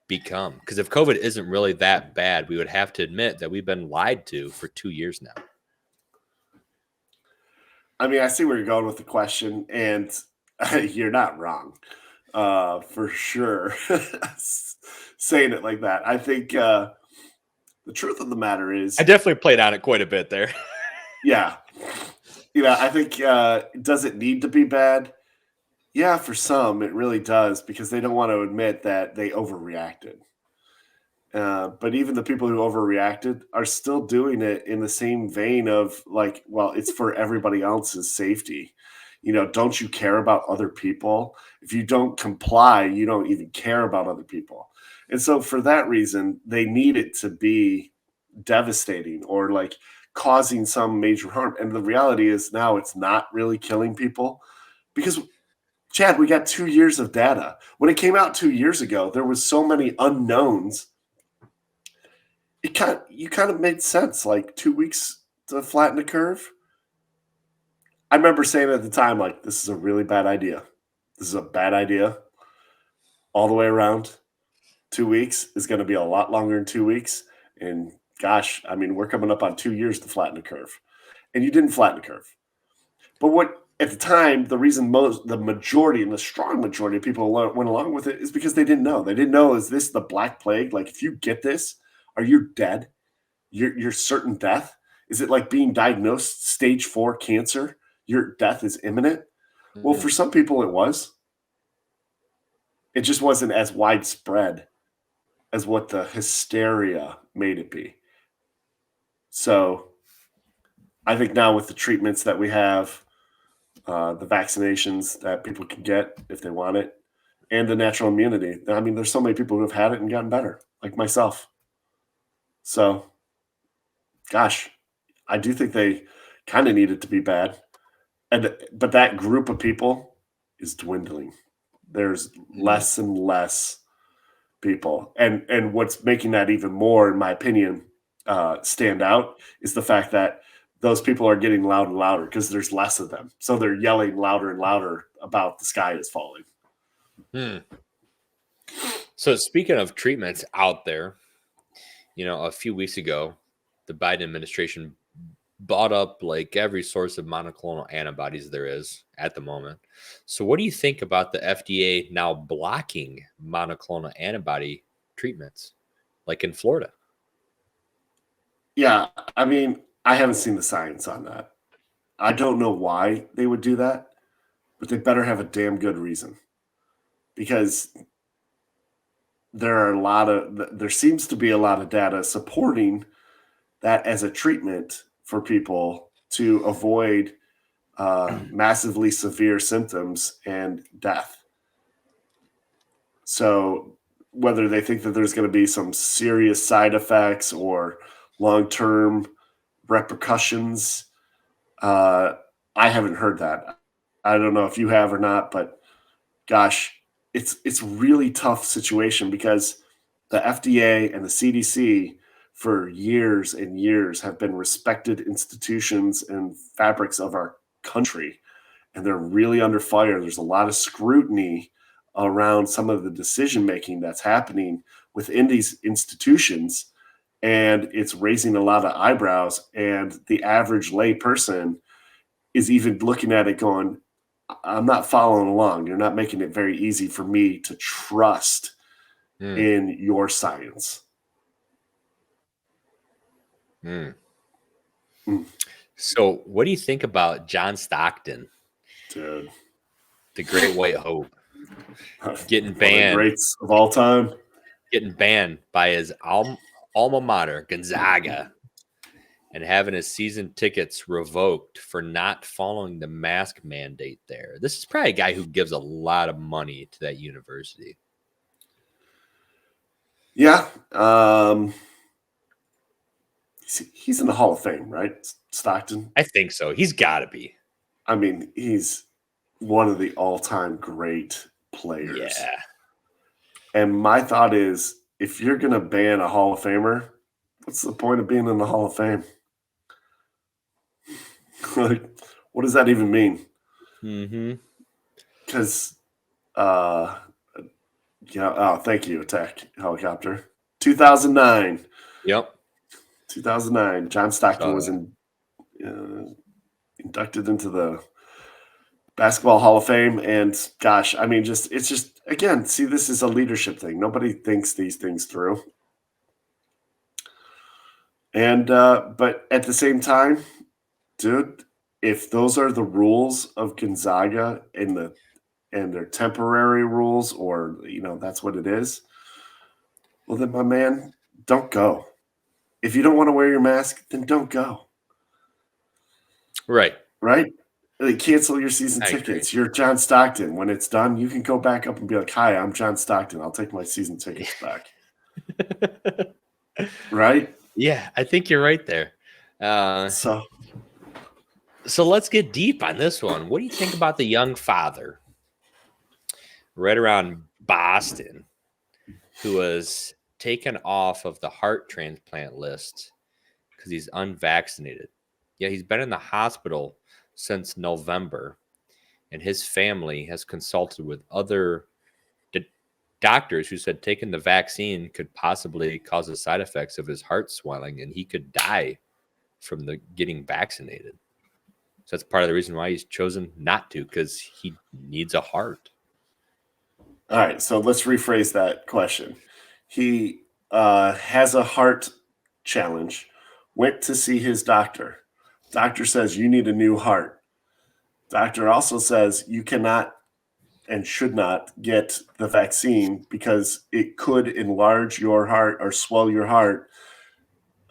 become? Because if COVID isn't really that bad, we would have to admit that we've been lied to for 2 years now.
I mean, I see where you're going with the question, and you're not wrong, for sure. Saying it like that, I think the truth of the matter is,
I definitely played on it quite a bit there.
yeah, I think does it need to be bad? Yeah, for some, it really does, because they don't want to admit that they overreacted. But even the people who overreacted are still doing it in the same vein of like, well, it's for everybody else's safety. Don't you care about other people? If you don't comply, you don't even care about other people. And so for that reason, they need it to be devastating or like causing some major harm. And the reality is now it's not really killing people because, Chad, we got 2 years of data. When it came out 2 years ago, there was so many unknowns. You kind of made sense, like 2 weeks to flatten the curve. I remember saying at the time, like, this is a really bad idea. This is a bad idea all the way around. 2 weeks is going to be a lot longer than 2 weeks. And gosh, I mean, we're coming up on 2 years to flatten the curve. And you didn't flatten the curve. But what at the time, the reason the majority and the strong majority of people went along with it is because they didn't know. They didn't know, is this the Black Plague? Like, if you get this, are you dead? You're certain death? Is it like being diagnosed stage 4 cancer? Your death is imminent? Mm-hmm. Well, for some people it was. It just wasn't as widespread as what the hysteria made it be. So I think now with the treatments that we have, the vaccinations that people can get if they want it, and the natural immunity, I mean, there's so many people who have had it and gotten better, like myself. So, gosh, I do think they kind of need it to be bad. But that group of people is dwindling. There's less and less people. And what's making that even more, in my opinion, stand out is the fact that those people are getting louder and louder because there's less of them. So they're yelling louder and louder about the sky is falling.
So speaking of treatments out there, a few weeks ago, the Biden administration bought up like every source of monoclonal antibodies there is at the moment. So what do you think about the FDA now blocking monoclonal antibody treatments, like in Florida?
Yeah, I mean, I haven't seen the science on that. I don't know why they would do that, but they better have a damn good reason. Because there seems to be a lot of data supporting that as a treatment for people to avoid massively severe symptoms and death. So whether they think that there's going to be some serious side effects or long-term repercussions, I haven't heard that. I don't know if you have or not, but gosh, it's really tough situation because the FDA and the CDC for years and years have been respected institutions and fabrics of our country, and they're really under fire. There's a lot of scrutiny around some of the decision making that's happening within these institutions, and it's raising a lot of eyebrows. And the average lay person is even looking at it going, I'm not following along. You're not making it very easy for me to trust in your science.
So what do you think about John Stockton?
Dude.
The Great White Hope. Getting banned.
One of the greats of all time.
Getting banned by his alma mater, Gonzaga, and having his season tickets revoked for not following the mask mandate there. This is probably a guy who gives a lot of money to that university.
Yeah. He's in the Hall of Fame, right? Stockton?
I think so. He's got to be.
I mean, he's one of the all-time great players.
Yeah.
And my thought is, if you're going to ban a Hall of Famer, what's the point of being in the Hall of Fame? Like, what does that even mean?
Mm-hmm.
Because, thank you, Attack Helicopter. 2009.
Yep.
2009. John Stockton was inducted into the Basketball Hall of Fame. And gosh, I mean, it's just, again, see, this is a leadership thing. Nobody thinks these things through. And, but at the same time, dude, if those are the rules of Gonzaga and they're temporary rules, or, that's what it is, well, then, my man, don't go. If you don't want to wear your mask, then don't go.
Right.
Right? Like, cancel your season tickets. You're John Stockton. When it's done, you can go back up and be like, "Hi, I'm John Stockton. I'll take my season tickets back." Right?
Yeah, I think you're right there. So let's get deep on this one. What do you think about the young father right around Boston who was taken off of the heart transplant list because he's unvaccinated? Yeah, he's been in the hospital since November, and his family has consulted with other doctors who said taking the vaccine could possibly cause the side effects of his heart swelling, and he could die from the getting vaccinated. So that's part of the reason why he's chosen not to, because he needs a heart.
All right, so let's rephrase that question. He has a heart challenge, went to see his doctor. Doctor says, you need a new heart. Doctor also says you cannot and should not get the vaccine because it could enlarge your heart or swell your heart,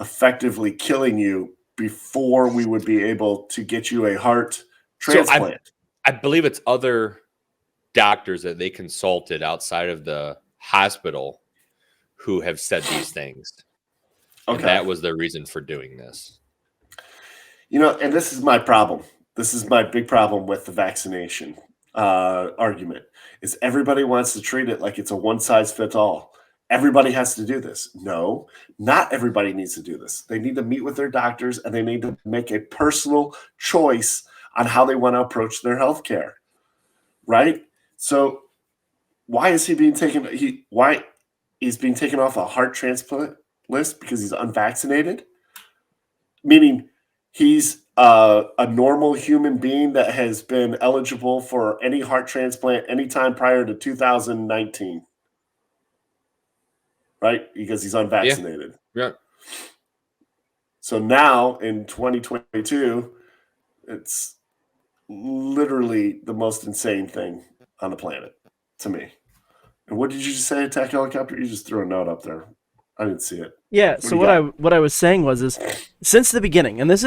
effectively killing you before we would be able to get you a heart transplant.
So I believe it's other doctors that they consulted outside of the hospital who have said these things. Okay. And that was their reason for doing this.
And this is my problem. This is my big problem with the vaccination argument, is everybody wants to treat it like it's a one-size-fits-all. Everybody has to do this. No, not everybody needs to do this. They need to meet with their doctors, and they need to make a personal choice on how they want to approach their health care, right? So why is he being taken? Why he's being taken off a heart transplant list? Because he's unvaccinated? Meaning he's a normal human being that has been eligible for any heart transplant anytime prior to 2019, right? Because he's unvaccinated.
Yeah.
So now in 2022, it's literally the most insane thing on the planet to me. And what did you just say, Attack Helicopter? You just threw a note up there. I didn't see it.
Yeah, so what I was saying was since the beginning, and this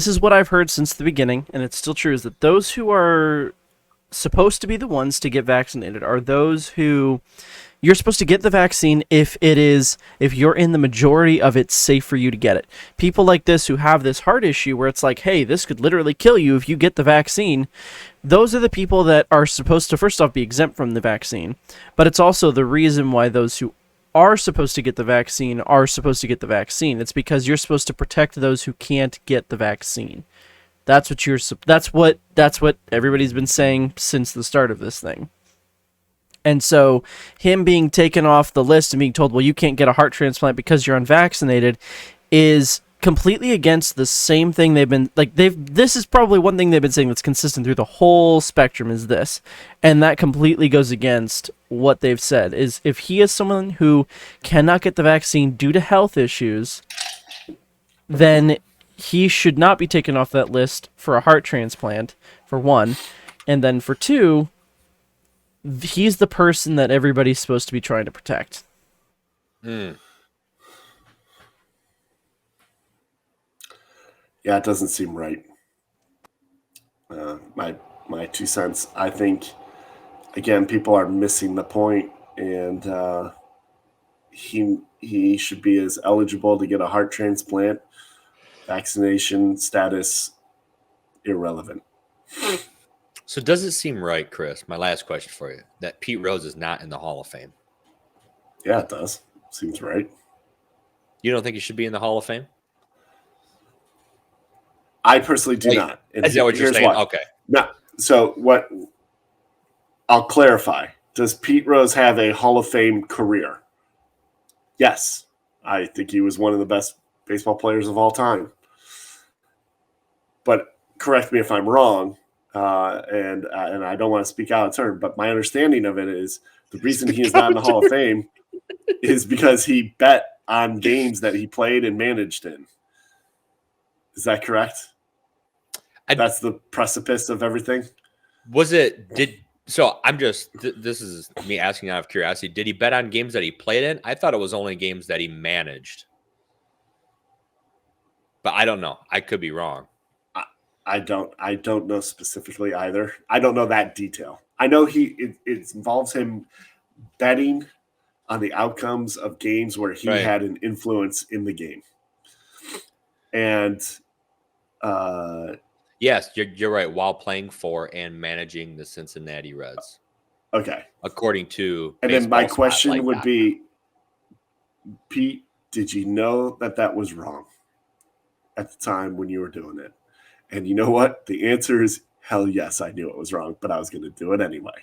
is what I've heard since the beginning, and it's still true, is that those who are supposed to be the ones to get vaccinated are those who you're supposed to get the vaccine if you're in the majority of it's safe for you to get it. People like this who have this heart issue where it's like, hey, this could literally kill you if you get the vaccine. Those are the people that are supposed to, first off, be exempt from the vaccine. But it's also the reason why those who are supposed to get the vaccine are supposed to get the vaccine. It's because you're supposed to protect those who can't get the vaccine. That's what everybody's been saying since the start of this thing. And so him being taken off the list and being told, well, you can't get a heart transplant because you're unvaccinated is completely against the same thing this is probably one thing they've been saying that's consistent through the whole spectrum is this. And that completely goes against what they've said is if he is someone who cannot get the vaccine due to health issues, then he should not be taken off that list for a heart transplant, for one. And then for two, he's the person that everybody's supposed to be trying to protect.
Yeah, it doesn't seem right. My 2 cents. I think, again, people are missing the point, and he should be as eligible to get a heart transplant. Vaccination status irrelevant.
So does it seem right, Chris, my last question for you, that Pete Rose is not in the Hall of Fame?
Yeah, it does. Seems right.
You don't think he should be in the Hall of Fame?
I personally do
Wait,
not. And
is that what you're
here's
saying?
why.
Okay.
No. So what? I'll clarify. Does Pete Rose have a Hall of Fame career? Yes. I think he was one of the best baseball players of all time. But correct me if I'm wrong, and I don't want to speak out of turn, but my understanding of it is the reason he is not in the Hall of Fame is because he bet on games that he played and managed in. Is that correct? That's the precipice of everything.
So I'm just, this is me asking out of curiosity. Did he bet on games that he played in? I thought it was only games that he managed. But I don't know. I could be wrong.
I don't know specifically either. I don't know that detail. I know it involves him betting on the outcomes of games where he had an influence in the game. And
yes, you're right. While playing for and managing the Cincinnati Reds.
Okay.
According to
and then my question would be, Pete, did you know that was wrong at the time when you were doing it? And you know what? The answer is hell yes, I knew it was wrong, but I was going to do it anyway.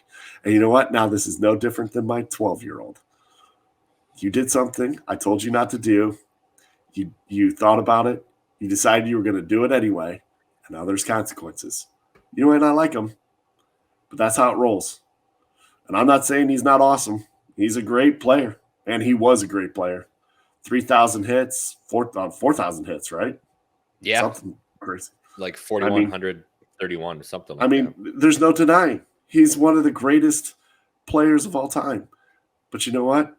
And you know what? Now this is no different than my 12-year-old. You did something I told you not to do. You thought about it. You decided you were going to do it anyway. And now there's consequences. You might not like them, but that's how it rolls. And I'm not saying he's not awesome. He's a great player. And he was a great player. 3,000 hits, 4,000 hits, right?
Yeah.
Something crazy.
Like 4,131 or something like that.
There's no denying. He's one of the greatest players of all time. But you know what?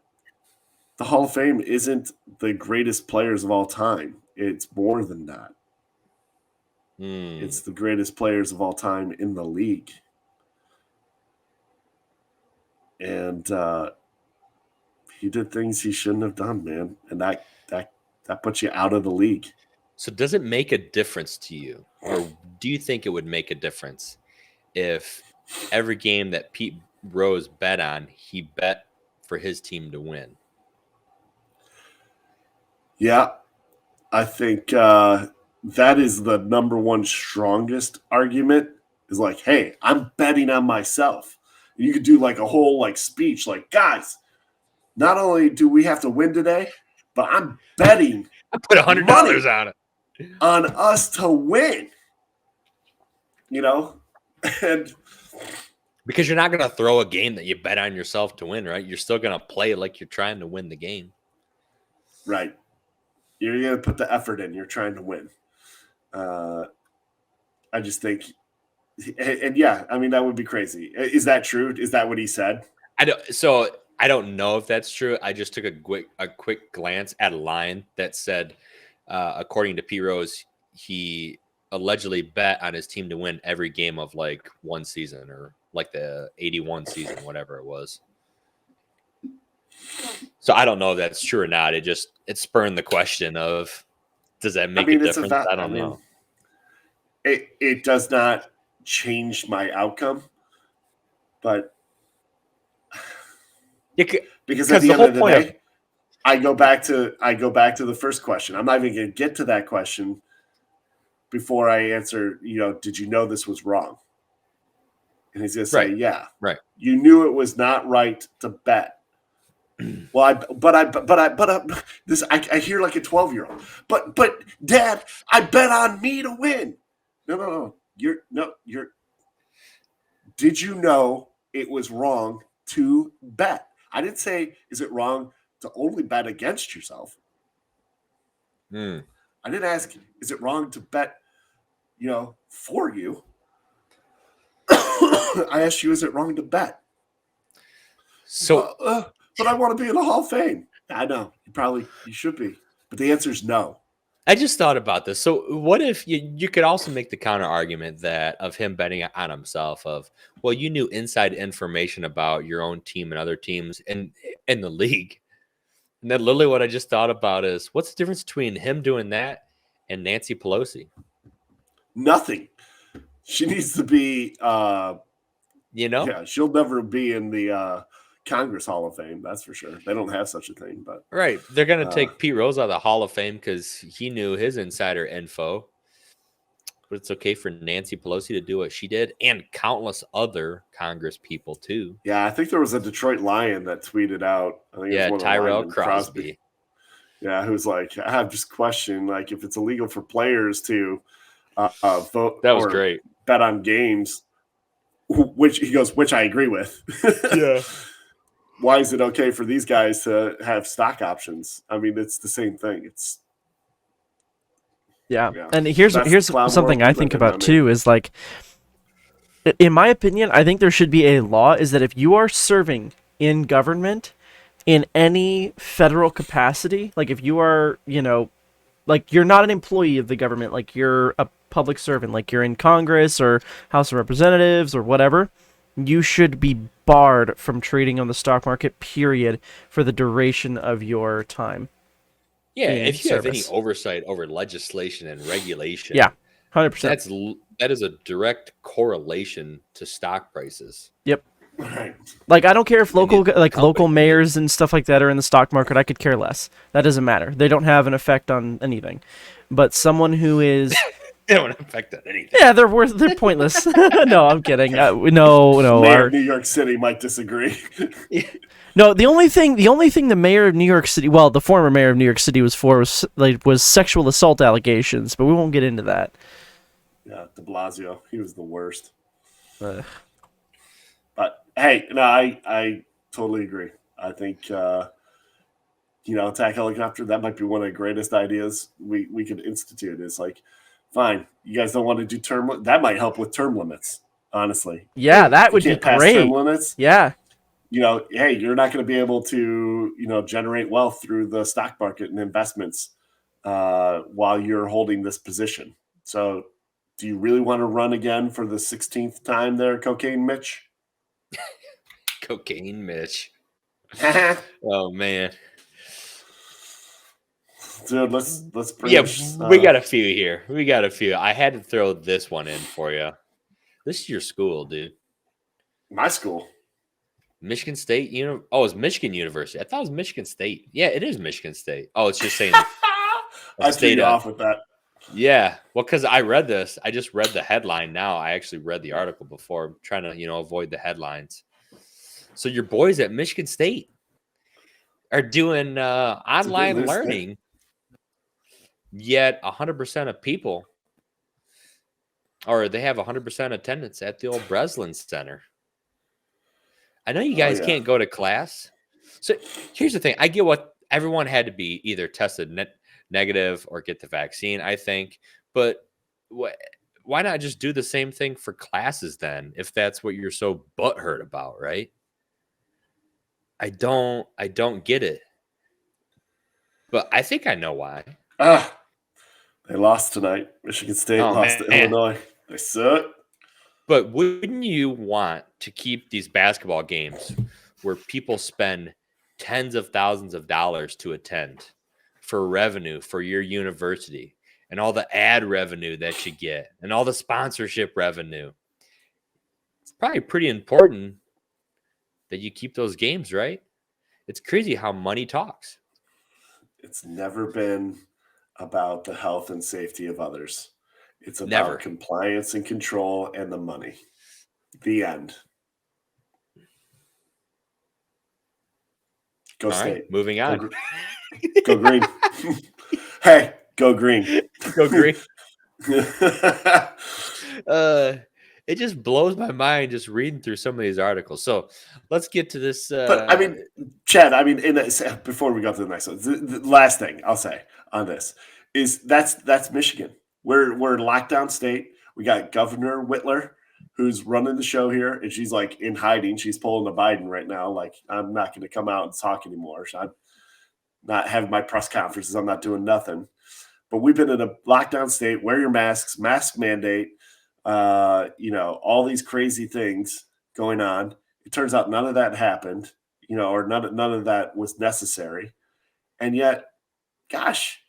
The Hall of Fame isn't the greatest players of all time. It's more than that. It's the greatest players of all time in the league. And he did things he shouldn't have done, man. And that puts you out of the league.
So does it make a difference to you? Or do you think it would make a difference if every game that Pete Rose bet on, he bet for his team to win?
Yeah, I think that is the number one strongest argument is like, hey, I'm betting on myself. You could do like a whole like speech like, guys, not only do we have to win today, but I'm betting
I put $100 on it.
On us to win. You know? And
because you're not going to throw a game that you bet on yourself to win, right? You're still going to play like you're trying to win the game.
Right. You're going to put the effort in. You're trying to win. I just think, and yeah, I mean, that would be crazy. Is that true? Is that what he said?
I don't know if that's true. I just took a quick glance at a line that said, according to Pete Rose, he allegedly bet on his team to win every game of like one season or like the 81 season, whatever it was. So I don't know if that's true or not. It spurned the question of, does that make a difference? I don't know.
It does not change my outcome, but because at the end of the day, I go back to the first question. I'm not even going to get to that question before I answer, did you know this was wrong? And he's going to say, yeah.
Right.
You knew it was not right to bet. Well, I hear like a 12-year-old. But Dad, I bet on me to win. No. Did you know it was wrong to bet? I didn't say, is it wrong to only bet against yourself? I didn't ask, is it wrong to bet, for you? I asked you, is it wrong to bet?
So,
but I want to be in the Hall of Fame. I know you should be, but the answer is no.
I just thought about this. So what if you could also make the counter argument that of him betting on himself of, well, you knew inside information about your own team and other teams in the league. And then literally what I just thought about is, what's the difference between him doing that and Nancy Pelosi?
Nothing. She needs to be,
yeah,
she'll never be in the Congress Hall of Fame. That's for sure. They don't have such a thing, but
Right. They're going to take Pete Rose out of the Hall of Fame because he knew his insider info. But it's okay for Nancy Pelosi to do what she did and countless other Congress people, too.
yeah, I think there was a Detroit Lion that tweeted out. I think
Yeah,
it was one of the
Tyrell
linemen,
Crosby.
Yeah, who's like, I have just questioned, like, if it's illegal for players to vote
That was
or
great.
bet on games, which I agree with.
Yeah.
Why is it okay for these guys to have stock options? I mean, it's the same thing. It's
Yeah.
Yeah.
And here's
That's the clown
something
world
I
we
think
live in,
about too is like, in my opinion, I think there should be a law is that if you are serving in government in any federal capacity, like if you are, like you're not an employee of the government, like you're a public servant, like you're in Congress or House of Representatives or whatever, you should be barred from trading on the stock market, period, for the duration of your time.
Yeah,
in
if you have any
service.
oversight over legislation and regulation,
Yeah, 100%.
that is a direct correlation to stock prices.
Yep.
right.
Like I don't care if local
company-
local mayors and stuff like that are in the stock market. I could care less. That doesn't matter. They don't have an effect on anything. But someone who is
They don't affect that anything.
yeah, they're pointless. No, I'm kidding. No.
Mayor of New York City might disagree.
No, the only thing the mayor of New York City, well, the former mayor of New York City was sexual assault allegations, but we won't get into that.
Yeah, De Blasio, he was the worst.
Ugh.
But hey, no, I totally agree. I think attack helicopter, that might be one of the greatest ideas we could institute. Is like, fine, you guys don't want to do term. That might help with term limits. Honestly,
Yeah, that would be
can't pass
great.
term limits.
Yeah.
Hey, you're not going to be able to, generate wealth through the stock market and investments while you're holding this position. So do you really want to run again for the 16th time there, Cocaine Mitch?
Cocaine Mitch. Oh man.
Dude, let's bring
Yeah,
this,
we got a few here. I had to throw this one in for you. This is your school, dude.
my school.
Michigan State, it's Michigan University. I thought it was Michigan State. Yeah, it is Michigan State. Oh, it's just saying.
I threw you off with that.
Yeah, well, because I read this. I just read the headline now. I actually read the article before. I'm trying to, avoid the headlines. So your boys at Michigan State are doing online
list,
learning, yet 100% of people, or they have 100% attendance at the old Breslin Center. I know you guys can't go to class. So here's the thing. I get what everyone had to be either tested negative or get the vaccine, I think. But why not just do the same thing for classes then, if that's what you're so butthurt about, right? I don't get it. But I think I know why.
They lost tonight. Michigan State lost to Illinois. They suck.
But wouldn't you want to keep these basketball games where people spend tens of thousands of dollars to attend for revenue for your university and all the ad revenue that you get and all the sponsorship revenue? It's probably pretty important that you keep those games, right? It's crazy how money talks.
It's never been about the health and safety of others. It's about
Never.
compliance and control and the money. The end. Go
All
State.
right, moving on.
Go Green. Hey, go Green.
Go Green. It just blows my mind just reading through some of these articles. So let's get to this.
But I mean, Chad, before we go to the next one, the last thing I'll say on this is that's Michigan. We're lockdown state. We got Governor Whitler, who's running the show here, and she's like in hiding. She's pulling a Biden right now. Like, I'm not going to come out and talk anymore. So I'm not having my press conferences. I'm not doing nothing. But we've been in a lockdown state. Wear your masks, mask mandate. All these crazy things going on. It turns out none of that happened. Or none of that was necessary. And yet, gosh,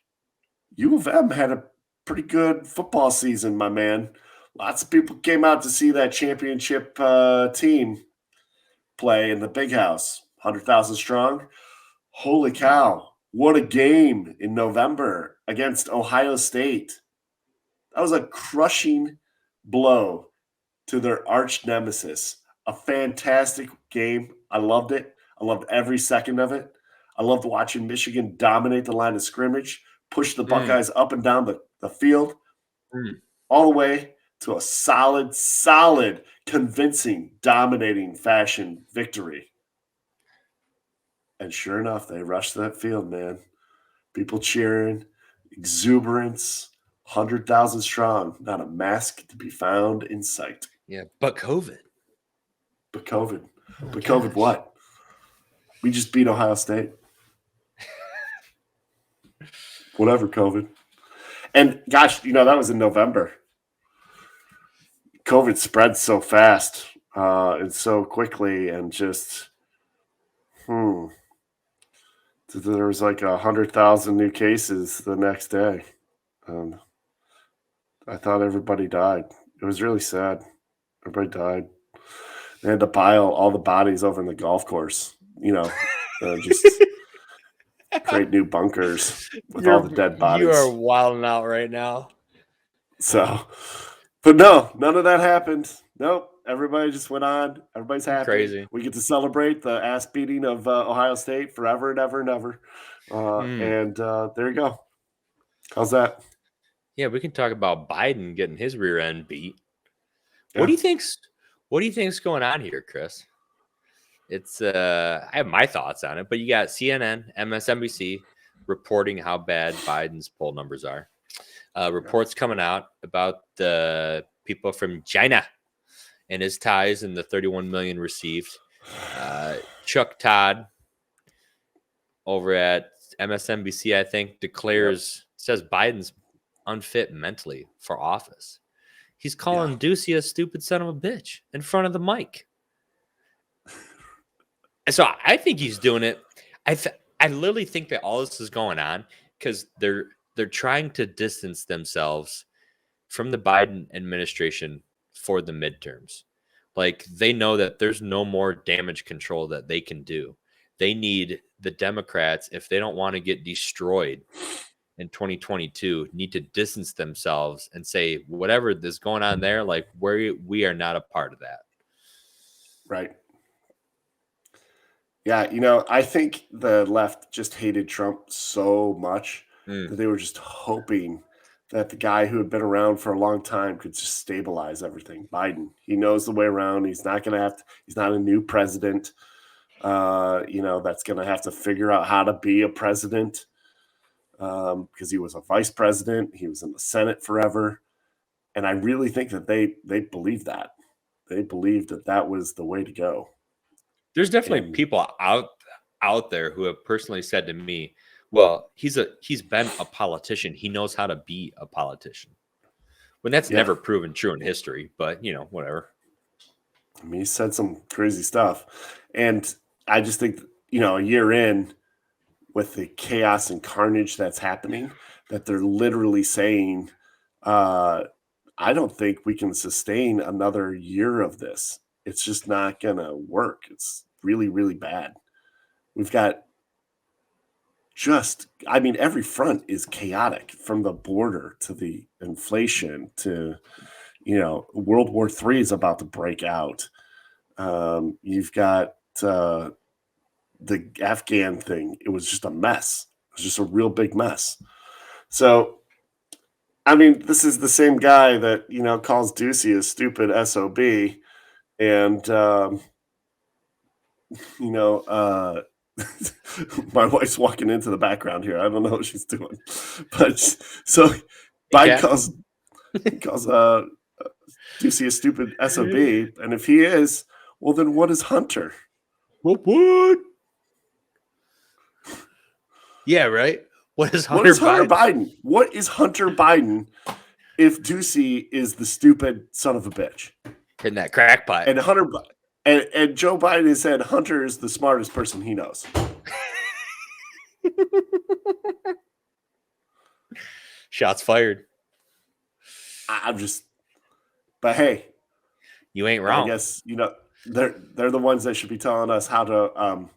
U of M had a pretty good football season, my man. Lots of people came out to see that championship team play in the big house. 100,000 strong. Holy cow. What a game in November against Ohio State. That was a crushing blow to their arch nemesis. A fantastic game. I loved it. I loved every second of it. I loved watching Michigan dominate the line of scrimmage, push the Buckeyes up and down the field, all the way to a solid, convincing, dominating fashion victory. And sure enough, they rushed that field, man. People cheering, exuberance, 100,000 strong, not a mask to be found in sight.
Yeah, but COVID.
But COVID what? We just beat Ohio State. Whatever, COVID. And gosh, that was in November. COVID spread so fast and so quickly, and just, there was like 100,000 new cases the next day. I thought everybody died. It was really sad. Everybody died. They had to pile all the bodies over in the golf course, just create new bunkers with all the dead bodies.
You are wilding out right now.
So, but no, none of that happened. Nope. Everybody just went on. Everybody's happy.
Crazy.
We get to celebrate the ass beating of Ohio State forever and ever and ever. And there you go. How's that?
Yeah, we can talk about Biden getting his rear end beat.
Yeah.
What do you think's going on here, Chris? It's I have my thoughts on it, but you got CNN, MSNBC reporting how bad Biden's poll numbers are. Reports coming out about the people from China and his ties and the 31 million received. Chuck Todd over at MSNBC, I think, says Biden's unfit mentally for office. He's calling Ducey a stupid son of a bitch in front of the mic. So I think he's doing it. I literally think that all this is going on because they're trying to distance themselves from the Biden administration for the midterms. Like, they know that there's no more damage control that they can do. They need the Democrats, if they don't want to get destroyed in 2022, need to distance themselves and say, whatever is going on there, like, we are not a part of that.
Right. Yeah, I think the left just hated Trump so much that they were just hoping that the guy who had been around for a long time could just stabilize everything. Biden, he knows the way around. He's not going to have to, he's not a new president, that's going to have to figure out how to be a president because he was a vice president. He was in the Senate forever. And I really think that they believed that. They believed that that was the way to go.
There's definitely people out there who have personally said to me, well, he's been a politician. He knows how to be a politician. When that's never proven true in history, but whatever.
I mean, he said some crazy stuff. And I just think, a year in with the chaos and carnage that's happening, that they're literally saying, I don't think we can sustain another year of this. It's just not going to work. It's really, really bad. We've got every front is chaotic, from the border to the inflation to, World War III is about to break out. You've got the Afghan thing. It was just a mess. It was just a real big mess. So, this is the same guy that, calls Ducey a stupid SOB. And, my wife's walking into the background here. I don't know what she's doing. But so Biden calls Ducey a stupid SOB. And if he is, well, then what is Hunter?
What? Yeah, right. What is Hunter
Biden? What is Hunter Biden if Ducey is the stupid son of a bitch?
In that crackpot.
And and Joe Biden has said Hunter is the smartest person he knows.
Shots fired.
But hey,
you ain't wrong.
I guess, they're the ones that should be telling us how to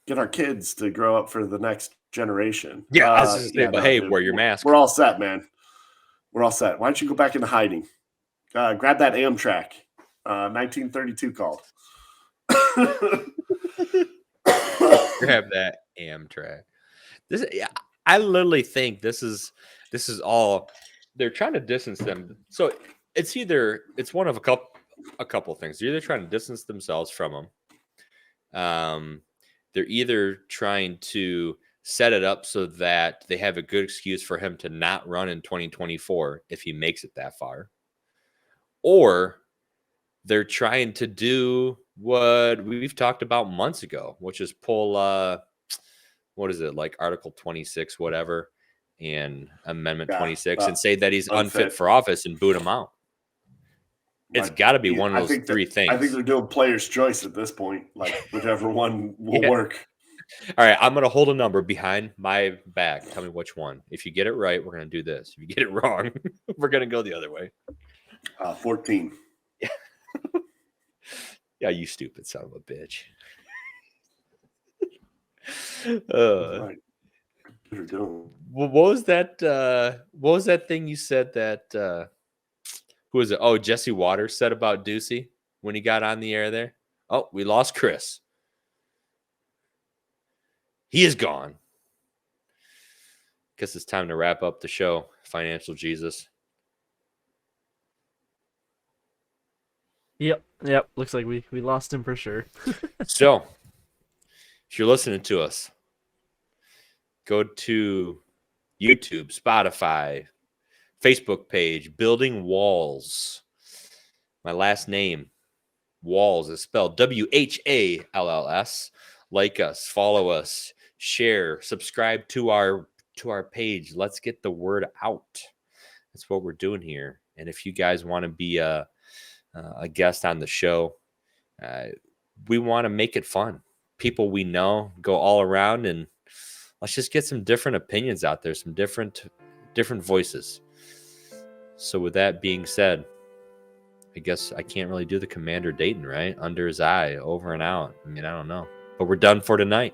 get our kids to grow up for the next generation.
Yeah, I was just saying, but hey,
dude,
wear your mask.
We're all set, man. We're all set. Why don't you go back into hiding? Grab that Amtrak, 1932 called.
Grab that Amtrak. This, I literally think this is all they're trying to distance them. So it's one of a couple things. They're either trying to distance themselves from them. They're either trying to set it up so that they have a good excuse for him to not run in 2024 if he makes it that far, or they're trying to do what we've talked about months ago, which is pull what is it, like Article 26, whatever, and Amendment 26, and say that he's unfit for office and boot him out. It's got to be one of those three things.
I think they're doing player's choice at this point, like whichever one will work.
All right, I'm going to hold a number behind my back. Tell me which one. If you get it right, we're going to do this. If you get it wrong, we're going to go the other way.
14.
Yeah, you stupid son of a bitch.
Right.
What was that? What was that thing you said that? Who was it? Oh, Jesse Waters said about Ducey when he got on the air there. Oh, we lost Chris. He is gone. Guess it's time to wrap up the show. Financial Jesus.
Yep. Looks like we lost him for sure.
So, if you're listening to us, go to YouTube, Spotify, Facebook page, Building Whalls. My last name, Whalls, is spelled Whalls. Like us, follow us, share, subscribe to our page. Let's get the word out. That's what we're doing here. And if you guys want to be a guest on the show, we want to make it fun. People we know go all around, and let's just get some different opinions out there, some different voices. So with that being said, I guess I can't really do the Commander Dayton, right? Under his eye, over and out. I mean, I don't know. But we're done for tonight.